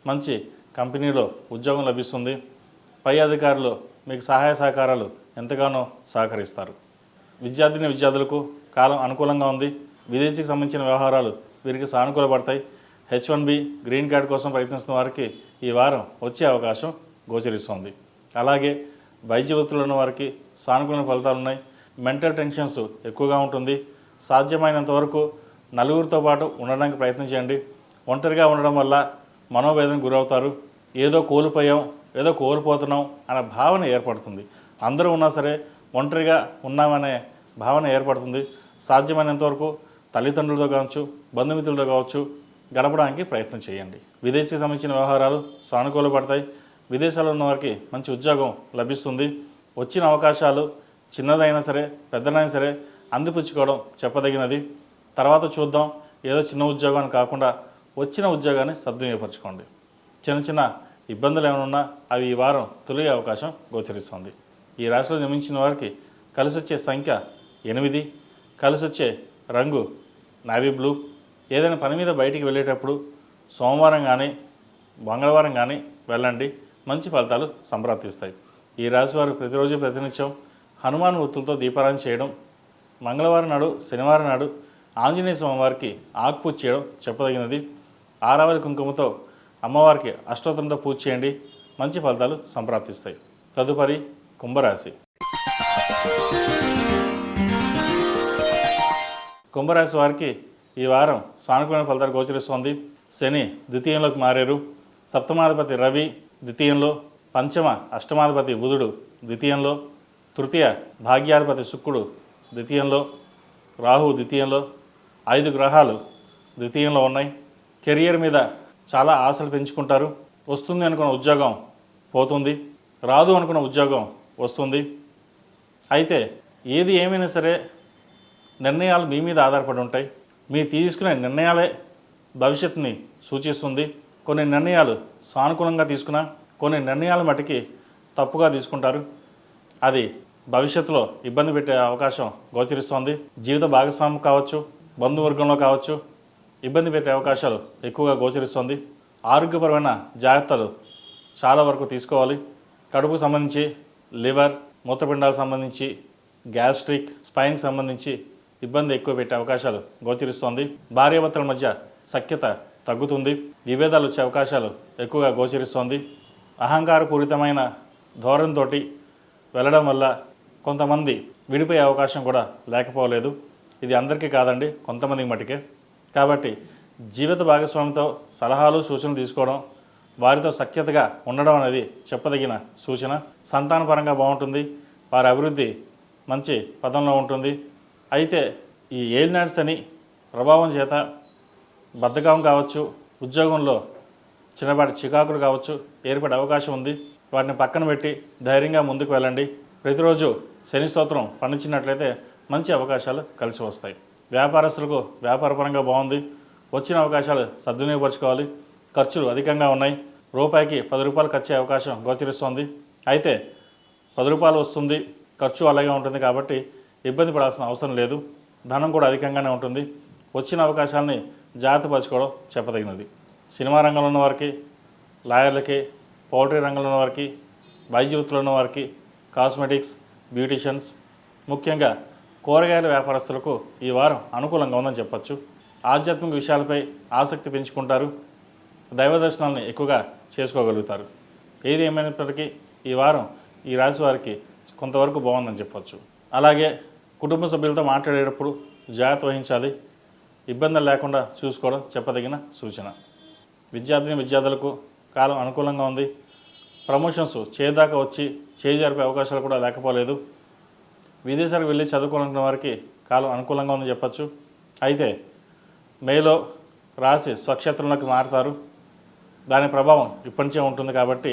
మంచి కంపెనీలో ఉద్యోగం లభిస్తుంది. పై అధికారులు మీకు సహాయ సహకారాలు ఎంతగానో సహకరిస్తారు. విద్యార్థులకు కాలం అనుకూలంగా ఉంది. విదేశీకి సంబంధించిన వ్యవహారాలు వీరికి సానుకూలపడతాయి. H1B గ్రీన్ కార్డు కోసం ప్రయత్నిస్తున్న వారికి ఈ వారం వచ్చే అవకాశం గోచరిస్తుంది. అలాగే వైద్య వృత్తులు ఉన్న వారికి సానుకూల ఫలితాలు ఉన్నాయి. మెంటల్ టెన్షన్స్ ఎక్కువగా ఉంటుంది. సాధ్యమైనంత వరకు నలుగురితో పాటు ఉండడానికి ప్రయత్నం చేయండి. ఒంటరిగా ఉండడం వల్ల మనోవేదనకు గురవుతారు. ఏదో కోల్పోయాం, ఏదో కోల్పోతున్నాం అనే భావన ఏర్పడుతుంది. అందరూ ఉన్నా సరే ఒంటరిగా ఉన్నామనే భావన ఏర్పడుతుంది. సాధ్యమైనంత వరకు తల్లిదండ్రులతో కావచ్చు, బంధుమిత్రులతో కావచ్చు గడపడానికి ప్రయత్నం చేయండి. విదేశీ సంబంధించిన వ్యవహారాలు సానుకూలపడతాయి. విదేశాల్లో ఉన్న వారికి మంచి ఉద్యోగం లభిస్తుంది. వచ్చిన అవకాశాలు చిన్నదైనా సరే పెద్దదైనా సరే అందిపుచ్చుకోవడం చెప్పదగినది. తర్వాత చూద్దాం, ఏదో చిన్న ఉద్యోగాన్ని కాకుండా వచ్చిన ఉద్యోగాన్ని సద్వినియోగపరచుకోండి. చిన్న చిన్న ఇబ్బందులు ఏమైనా ఉన్నా అవి ఈ వారం తొలగే అవకాశం గోచరిస్తుంది. ఈ రాశిలో జన్మించిన వారికి కలిసి వచ్చే సంఖ్య 8, కలిసి వచ్చే రంగు నావీ బ్లూ. ఏదైనా పని మీద బయటికి వెళ్ళేటప్పుడు సోమవారం కానీ మంగళవారం కానీ వెళ్ళండి. మంచి ఫలితాలు సంప్రాప్తిస్తాయి. ఈ రాశి వారు ప్రతిరోజు ప్రతినిత్యం హనుమాన్ వృత్తులతో దీపారాధన చేయడం, మంగళవారం నాడు, శనివారం నాడు ఆంజనేయ స్వామి వారికి ఆకుపూజ చేయడం చెప్పదగినది. ఆరావళి కుంకుమతో అమ్మవారికి అష్టోత్తరంతో పూజ చేయండి. మంచి ఫలితాలు సంప్రాప్తిస్తాయి. తదుపరి కుంభరాశి. కుంభరాశి వారికి ఈ వారం సానుకూల ఫలితాలు గోచరిస్తోంది. శని ద్వితీయంలోకి మారారు. సప్తమాధిపతి రవి ద్వితీయంలో, పంచమ అష్టమాధిపతి బుధుడు ద్వితీయంలో, తృతీయ భాగ్యాధిపతి శుక్రుడు ద్వితీయంలో, రాహు ద్వితీయంలో. 5 గ్రహాలు ద్వితీయంలో ఉన్నాయి. కెరియర్ మీద చాలా ఆశలు పెంచుకుంటారు. వస్తుంది అనుకున్న ఉద్యోగం పోతుంది, రాదు అనుకున్న ఉద్యోగం వస్తుంది. అయితే ఏది ఏమైనా సరే నిర్ణయాలు మీ మీద ఆధారపడి ఉంటాయి. మీరు తీసుకునే నిర్ణయాలే భవిష్యత్తుని సూచిస్తుంది. కొన్ని నిర్ణయాలు సానుకూలంగా తీసుకున్నా, కొన్ని నిర్ణయాల మటుకి తప్పుగా తీసుకుంటారు. అది భవిష్యత్తులో ఇబ్బంది పెట్టే అవకాశం గోచరిస్తోంది. జీవిత భాగస్వామి కావచ్చు, బంధువర్గంలో కావచ్చు ఇబ్బంది పెట్టే అవకాశాలు ఎక్కువగా గోచరిస్తోంది. ఆరోగ్యపరమైన జాగ్రత్తలు చాలా వరకు తీసుకోవాలి. కడుపుకు సంబంధించి, లివర్, మూత్రపిండాలకు సంబంధించి, గ్యాస్ట్రిక్, స్పైన్కి సంబంధించి ఇబ్బంది ఎక్కువ పెట్టే అవకాశాలు గోచరిస్తోంది. భార్యాభర్తల మధ్య సఖ్యత తగ్గుతుంది. విభేదాలు వచ్చే అవకాశాలు ఎక్కువగా గోచరిస్తోంది. అహంకారపూరితమైన ధోరణితో వెళ్ళడం వల్ల కొంతమంది విడిపోయే అవకాశం కూడా లేకపోలేదు. ఇది అందరికీ కాదండి, కొంతమందికి మటుకే. కాబట్టి జీవిత భాగస్వామితో సలహాలు, సూచనలు తీసుకోవడం, వారితో సఖ్యతగా ఉండడం అనేది చెప్పదగిన సూచన. సంతానపరంగా బాగుంటుంది. వారి అభివృద్ధి మంచి పదంలో ఉంటుంది. అయితే ఈ ఏలినాటి శని ప్రభావం చేత బద్ధకం కావచ్చు, ఉద్యోగంలో చిన్నపాటి చికాకులు కావచ్చు ఏర్పడే అవకాశం ఉంది. వాటిని పక్కన పెట్టి ధైర్యంగా ముందుకు వెళ్ళండి. ప్రతిరోజు శని స్తోత్రం పఠించినట్లయితే మంచి అవకాశాలు కలిసి వస్తాయి. వ్యాపారస్తులకు వ్యాపారపరంగా బాగుంది. వచ్చిన అవకాశాలు సద్వినియోగపరచుకోవాలి. ఖర్చులు అధికంగా ఉన్నాయి. రూపాయికి 10 రూపాయలు ఖర్చు అయ్యే అవకాశం గోచరిస్తుంది. అయితే 10 రూపాయలు వస్తుంది, ఖర్చు అలాగే ఉంటుంది కాబట్టి ఇబ్బంది పడాల్సిన అవసరం లేదు. ధనం కూడా అధికంగానే ఉంటుంది. వచ్చిన అవకాశాలని జాగ్రత్తపరచుకోవడం చెప్పదగినది. సినిమా రంగంలో ఉన్న వారికి, లాయర్లకి, పౌల్ట్రీ రంగంలో ఉన్న వారికి, వైద్య వృత్తిలో ఉన్న వారికి, కాస్మెటిక్స్, బ్యూటిషియన్స్, ముఖ్యంగా కూరగాయల వ్యాపారస్తులకు ఈ వారం అనుకూలంగా ఉందని చెప్పచ్చు. ఆధ్యాత్మిక విషయాలపై ఆసక్తి పెంచుకుంటారు. దైవ దర్శనాలను ఎక్కువగా చేసుకోగలుగుతారు. ఏది ఏమైనప్పటికీ ఈ వారం ఈ రాశి వారికి కొంతవరకు బాగుందని చెప్పచ్చు. అలాగే కుటుంబ సభ్యులతో మాట్లాడేటప్పుడు జాగ్రత్త వహించాలి. ఇబ్బందులు లేకుండా చూసుకోవడం చెప్పదగిన సూచన. విద్యార్థులకు కాలం అనుకూలంగా ఉంది. ప్రమోషన్స్ చేదాకా వచ్చి చేజారిపే అవకాశాలు కూడా లేకపోలేదు. విదేశాలకు వెళ్ళి చదువుకోవాలనుకున్న వారికి కాలం అనుకూలంగా ఉందని చెప్పచ్చు. అయితే మేలో రాశి స్వక్షేత్రంలోకి మారుతారు. దాని ప్రభావం ఇప్పటి నుంచే ఉంటుంది కాబట్టి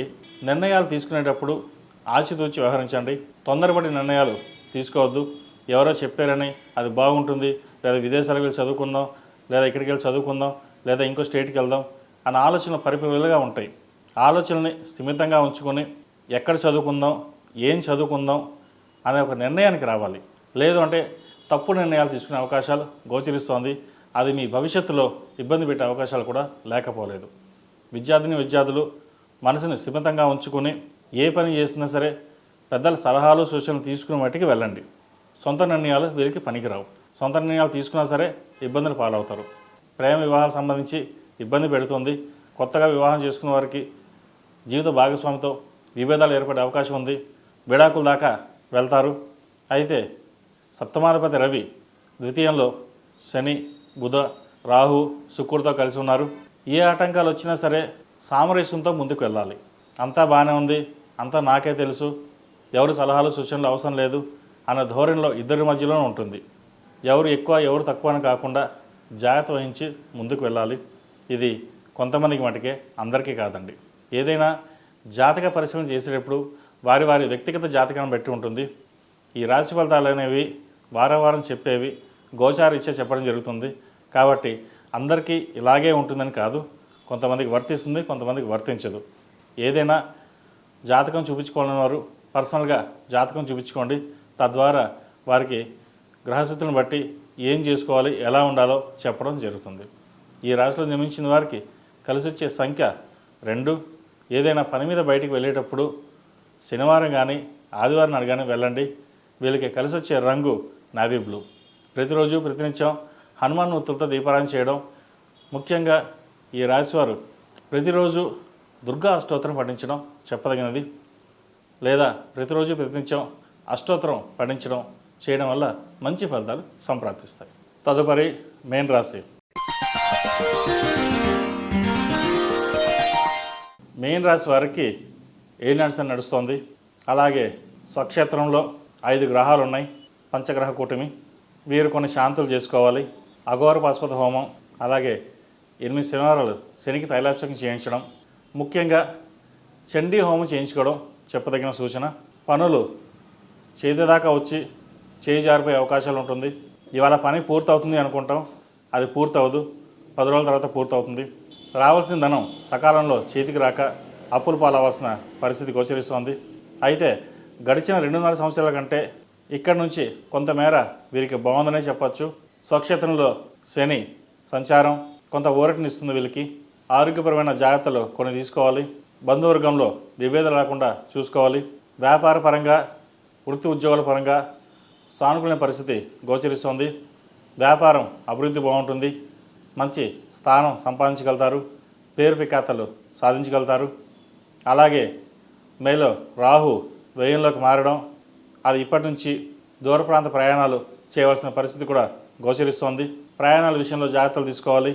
నిర్ణయాలు తీసుకునేటప్పుడు ఆచితూచి వ్యవహరించండి. తొందరపడి నిర్ణయాలు తీసుకోవద్దు. ఎవరో చెప్పారని అది బాగుంటుంది, లేదా విదేశాలకు వెళ్ళి చదువుకుందాం, లేదా ఇక్కడికి వెళ్ళి చదువుకుందాం, లేదా ఇంకో స్టేట్కి వెళ్దాం అన్న ఆలోచనలు పరిపూర్ణంగా ఉంటాయి. ఆలోచనల్ని స్థిమితంగా ఉంచుకొని ఎక్కడ చదువుకుందాం, ఏం చదువుకుందాం అనే ఒక నిర్ణయానికి రావాలి. లేదు అంటే తప్పు నిర్ణయాలు తీసుకునే అవకాశాలు గోచరిస్తోంది. అది మీ భవిష్యత్తులో ఇబ్బంది పెట్టే అవకాశాలు కూడా లేకపోలేదు. విద్యార్థులు మనసుని స్థిమితంగా ఉంచుకొని ఏ పని చేసినా సరే పెద్దల సలహాలు సూచనలు తీసుకునే వాటికి వెళ్ళండి. సొంత నిర్ణయాలు వీరికి పనికిరావు. సొంత నిర్ణయాలు తీసుకున్నా సరే ఇబ్బందులు పాలవుతారు. ప్రేమ వివాహాలకు సంబంధించి ఇబ్బంది పెడుతుంది. కొత్తగా వివాహం చేసుకున్న వారికి జీవిత భాగస్వామితో విభేదాలు ఏర్పడే అవకాశం ఉంది. విడాకుల దాకా వెళ్తారు. అయితే సప్తమాధిపతి రవి ద్వితీయంలో, శని, బుధ, రాహు, శుక్రుడితో కలిసి ఉన్నారు. ఏ ఆటంకాలు వచ్చినా సరే సామరస్యంతో ముందుకు వెళ్ళాలి. అంతా బాగానే ఉంది, అంతా నాకే తెలుసు, ఎవరు సలహాలు సూచనలు అవసరం లేదు అన్న ధోరణిలో ఇద్దరి మధ్యలోనే ఉంటుంది. ఎవరు ఎక్కువ ఎవరు తక్కువ అని కాకుండా జాగ్రత్త వహించి ముందుకు వెళ్ళాలి. ఇది కొంతమందికి మటుకే, అందరికీ కాదండి. ఏదైనా జాతక పరిశీలన చేసేటప్పుడు వారి వ్యక్తిగత జాతకాన్ని బట్టి ఉంటుంది. ఈ రాశి ఫలితాలు అనేవి వారం చెప్పేవి గోచారీత్యా చెప్పడం జరుగుతుంది. కాబట్టి అందరికీ ఇలాగే ఉంటుందని కాదు. కొంతమందికి వర్తిస్తుంది, కొంతమందికి వర్తించదు. ఏదైనా జాతకం చూపించుకోవాలని వారు పర్సనల్గా జాతకం చూపించుకోండి. తద్వారా వారికి గ్రహస్థితులను బట్టి ఏం చేసుకోవాలి, ఎలా ఉండాలో చెప్పడం జరుగుతుంది. ఈ రాశిలో జన్మించిన వారికి కలిసి వచ్చే సంఖ్య 2. ఏదైనా పని మీద బయటికి వెళ్ళేటప్పుడు శనివారం కానీ ఆదివారం నాడు కానీ వెళ్ళండి. వీళ్ళకి కలిసి వచ్చే రంగు నావీ బ్లూ. ప్రతిరోజు ప్రతినిత్యం హనుమాన్ ఒత్తులతో దీపారాధన చేయడం. ముఖ్యంగా ఈ రాశివారు ప్రతిరోజు దుర్గా అష్టోత్తరం పఠించడం చెప్పదగినది. లేదా ప్రతిరోజు ప్రతినిత్యం అష్టోత్తరం పఠించడం చేయడం వల్ల మంచి ఫలితాలు సంప్రాప్తిస్తాయి. తదుపరి మేన్ రాశి. మేన్ రాశి వారికి ఏలినాటి శని నడుస్తోంది. అలాగే స్వక్షేత్రంలో 5 గ్రహాలు ఉన్నాయి. పంచగ్రహ కూటమి. వీరు కొన్ని శాంతులు చేసుకోవాలి. అఘోర పాశుపత హోమం, అలాగే 8 శనివారాలు శనికి తైలాభిషేకం చేయించడం, ముఖ్యంగా చండీ హోమం చేయించుకోవడం చెప్పదగిన సూచన. పనులు చేతిదాకా వచ్చి చేయి జారిపోయే అవకాశాలు ఉంటుంది. ఇవాళ పని పూర్తవుతుంది అనుకుంటాం, అది పూర్తవదు. 10 రోజుల తర్వాత పూర్తవుతుంది. రావాల్సిన ధనం సకాలంలో చేతికి రాక అప్పులు పాలవలసిన పరిస్థితి గోచరిస్తోంది. అయితే గడిచిన 2.5 సంవత్సరాల కంటే ఇక్కడి నుంచి కొంతమేర వీరికి బాగుందనే చెప్పచ్చు. స్వక్షేత్రంలో శని సంచారం కొంత ఊరటనిస్తుంది వీళ్ళకి. ఆరోగ్యపరమైన జాగ్రత్తలు కొన్ని తీసుకోవాలి. బంధువర్గంలో విభేదాలు రాకుండా చూసుకోవాలి. వ్యాపార పరంగా, వృత్తి ఉద్యోగాల పరంగా సానుకూల పరిస్థితి గోచరిస్తోంది. వ్యాపారం అభివృద్ధి బాగుంటుంది. మంచి స్థానం సంపాదించగలుగుతారు. పేరు ప్రఖ్యాతలు సాధించగలుగుతారు. అలాగే మేలో రాహు వ్యయంలోకి మారడం, అది ఇప్పటి నుంచి దూర ప్రాంత ప్రయాణాలు చేయవలసిన పరిస్థితి కూడా గోచరిస్తోంది. ప్రయాణాల విషయంలో జాగ్రత్తలు తీసుకోవాలి.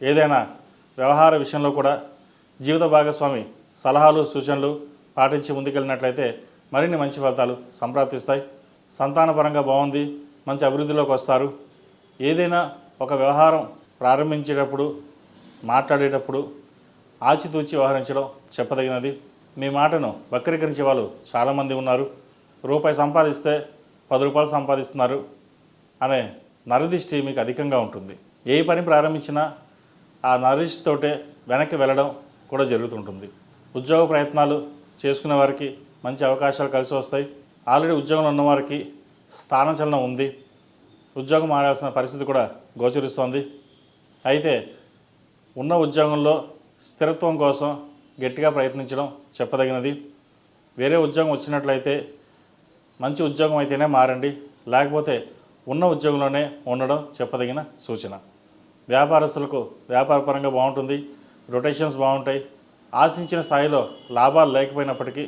ఏదైనా వ్యవహార విషయంలో కూడా జీవిత భాగస్వామి సలహాలు సూచనలు పాటించి ముందుకెళ్ళినట్లయితే మరిన్ని మంచి ఫలితాలు సంప్రాప్తిస్తాయి. సంతానపరంగా బాగుంది, మంచి అభివృద్ధిలోకి వస్తారు. ఏదైనా ఒక వ్యవహారం ప్రారంభించేటప్పుడు మాట్లాడేటప్పుడు ఆచితూచి వ్యవహరించడం చెప్పదగినది. మీ మాటను వక్రీకరించే వాళ్ళు చాలామంది ఉన్నారు. రూపాయి సంపాదిస్తే 10 రూపాయలు సంపాదిస్తున్నారు అనే నరదిష్టి మీకు అధికంగా ఉంటుంది. ఏ పని ప్రారంభించినా ఆ నరదిష్టితోటే వెనక్కి వెళ్ళడం కూడా జరుగుతుంటుంది. ఉద్యోగ ప్రయత్నాలు చేసుకునే వారికి మంచి అవకాశాలు కలిసి వస్తాయి. ఆల్రెడీ ఉద్యోగంలో ఉన్నవారికి స్థానచలనం ఉంది. ఉద్యోగం మారాల్సిన పరిస్థితి కూడా గోచరిస్తోంది. అయితే ఉన్న ఉద్యోగంలో స్థిరత్వం కోసం గట్టిగా ప్రయత్నించడం చెప్పదగినది. వేరే ఉద్యోగం వచ్చినట్లయితే మంచి ఉద్యోగం అయితేనే మారండి, లేకపోతే ఉన్న ఉద్యోగంలోనే ఉండడం చెప్పదగిన సూచన. వ్యాపారస్తులకు వ్యాపారపరంగా బాగుంటుంది, రొటేషన్స్ బాగుంటాయి. ఆశించిన స్థాయిలో లాభాలు లేకపోయినప్పటికీ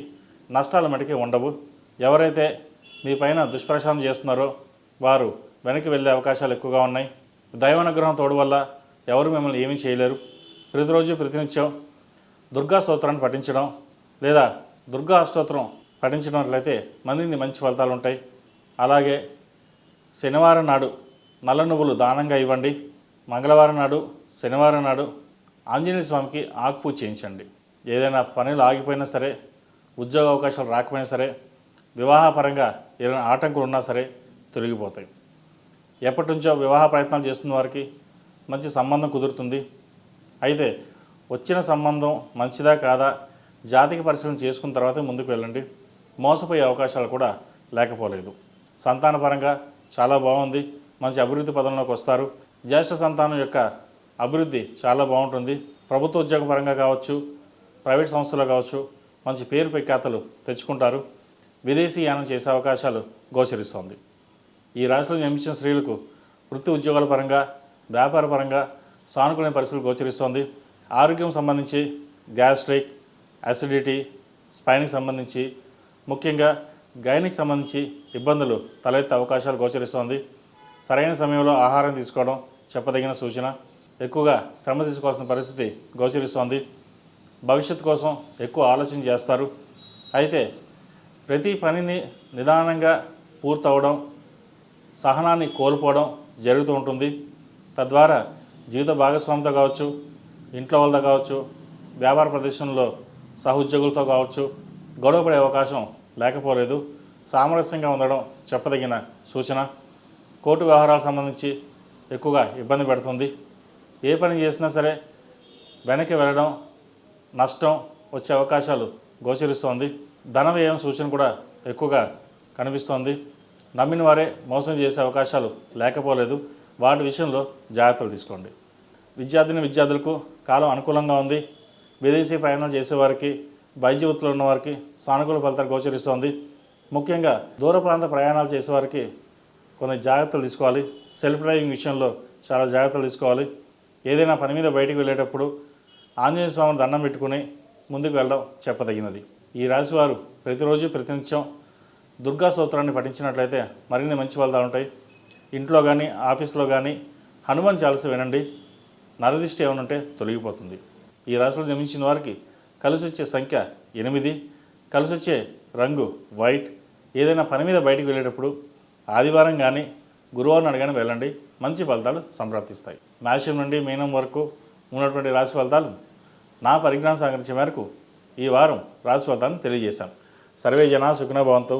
నష్టాలు మటుకి ఉండవు. ఎవరైతే మీ పైన దుష్ప్రచారం చేస్తున్నారో వారు వెనక్కి వెళ్ళే అవకాశాలు ఎక్కువగా ఉన్నాయి. దైవానుగ్రహం తోడు వల్ల ఎవరు మిమ్మల్ని ఏమీ చేయలేరు. ప్రతిరోజు ప్రతినిత్యం దుర్గా స్తోత్రాన్ని పఠించడం లేదా దుర్గా అష్టోత్తరం పఠించినట్లయితే మరిన్ని మంచి ఫలితాలు ఉంటాయి. అలాగే శనివారం నాడు నల్ల నువ్వులు దానంగా ఇవ్వండి. మంగళవారం నాడు, శనివారం నాడు ఆంజనేయ స్వామికి ఆకుపూజ చేయించండి. ఏదైనా పనులు ఆగిపోయినా సరే, ఉద్యోగ అవకాశాలు రాకపోయినా సరే, వివాహపరంగా ఏదైనా ఆటంకులు ఉన్నా సరే తొలగిపోతాయి. ఎప్పటి నుంచో వివాహ ప్రయత్నాలు చేస్తున్న వారికి మంచి సంబంధం కుదురుతుంది. అయితే వచ్చిన సంబంధం మంచిదా కాదా జాతక పరిశీలన చేసుకున్న తర్వాతే ముందుకు వెళ్ళండి. మోసపోయే అవకాశాలు కూడా లేకపోలేదు. సంతానపరంగా చాలా బాగుంది, మంచి అభివృద్ధి పదంలోకి వస్తారు. జ్యేష్ఠ సంతానం యొక్క అభివృద్ధి చాలా బాగుంటుంది. ప్రభుత్వ ఉద్యోగ పరంగా కావచ్చు, ప్రైవేట్ సంస్థలో కావచ్చు మంచి పేరు ప్రఖ్యాతలు తెచ్చుకుంటారు. విదేశీ యానం చేసే అవకాశాలు గోచరిస్తోంది. ఈ రాశిలో జన్మించిన స్త్రీలకు వృత్తి ఉద్యోగాల పరంగా, వ్యాపార పరంగా సానుకూల పరిస్థితులు గోచరిస్తోంది. ఆరోగ్యం సంబంధించి గ్యాస్ట్రిక్, అసిడిటీ, స్పైన్కి సంబంధించి ముఖ్యంగా గైనిక్ సంబంధించి ఇబ్బందులు తలెత్తే అవకాశాలు గోచరిస్తోంది. సరైన సమయంలో ఆహారం తీసుకోవడం చెప్పదగిన సూచన. ఎక్కువగా శ్రమ తీసుకోవాల్సిన పరిస్థితి గోచరిస్తోంది. భవిష్యత్తు కోసం ఎక్కువ ఆలోచన చేస్తారు. అయితే ప్రతి పనిని నిదానంగా పూర్తవడం, సహనాన్ని కోల్పోవడం జరుగుతూ ఉంటుంది. తద్వారా జీవిత భాగస్వామితో కావచ్చు, ఇంట్లో వాళ్ళతో కావచ్చు, వ్యాపార ప్రదేశంలో సహోద్యోగులతో కావచ్చు గొడవపడే అవకాశం లేకపోలేదు. సామరస్యంగా ఉండడం చెప్పదగిన సూచన. కోర్టు వ్యవహారాలకు సంబంధించి ఎక్కువగా ఇబ్బంది పెడుతుంది. ఏ పని చేసినా సరే వెనక్కి వెళ్ళడం, నష్టం వచ్చే అవకాశాలు గోచరిస్తోంది. ధన వ్యయం సూచన కూడా ఎక్కువగా కనిపిస్తోంది. నమ్మిన వారే మోసం చేసే అవకాశాలు లేకపోలేదు. వాటి విషయంలో జాగ్రత్తలు తీసుకోండి. విద్యార్థులకు కాలం అనుకూలంగా ఉంది. విదేశీ ప్రయాణాలు చేసేవారికి, వైద్య వృత్తిలో ఉన్నవారికి సానుకూల ఫలితాలు గోచరిస్తోంది. ముఖ్యంగా దూర ప్రాంత ప్రయాణాలు చేసేవారికి కొన్ని జాగ్రత్తలు తీసుకోవాలి. సెల్ఫ్ డ్రైవింగ్ విషయంలో చాలా జాగ్రత్తలు తీసుకోవాలి. ఏదైనా పని మీద బయటికి వెళ్ళేటప్పుడు ఆంజనేయ స్వామిని దండం పెట్టుకుని ముందుకు వెళ్ళడం చెప్పదగినది. ఈ రాశివారు ప్రతిరోజు ప్రతినిత్యం దుర్గా స్తోత్రాన్ని పఠించినట్లయితే మరిన్ని మంచి ఫలితాలు ఉంటాయి. ఇంట్లో కానీ ఆఫీస్లో కానీ హనుమాన్ చాలీసా వినండి. నరదిష్టి ఏమైనా ఉంటే తొలగిపోతుంది. ఈ రాశిలో జన్మించిన వారికి కలిసి వచ్చే సంఖ్య 8, కలిసి వచ్చే రంగు వైట్. ఏదైనా పని మీద బయటికి వెళ్ళేటప్పుడు ఆదివారం కానీ గురువారం నాడు కానీ వెళ్ళండి. మంచి ఫలితాలు సంప్రాప్తిస్తాయి. మేషం నుండి మీనం వరకు ఉన్నటువంటి రాశి ఫలితాలు నా పరిజ్ఞానం సహకరించే మేరకు ఈ వారం రాశి ఫలితాలను తెలియజేశాను. సర్వే జనా సుఖినో భవంతు,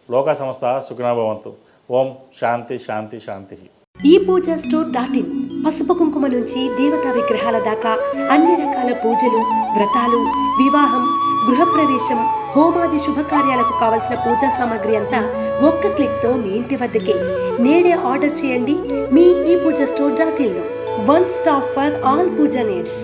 లోకా సమస్త సుఖినో భవంతు. ఓం శాంతి శాంతి శాంతి. ePoojaStore.in పసుపు కుంకుమ నుంచి దేవతా విగ్రహాల దాకా అన్ని రకాల పూజలు, వ్రతాలు, వివాహం, గృహప్రవేశం, హోమాది శుభకార్యాలకు కావలసిన పూజా సామాగ్రి అంతా ఒక్క క్లిక్తో మీ ఇంటి వద్దకే. నేడే ఆర్డర్ చేయండి మీ ePoojaStore.in లో. One stop for all pooja needs.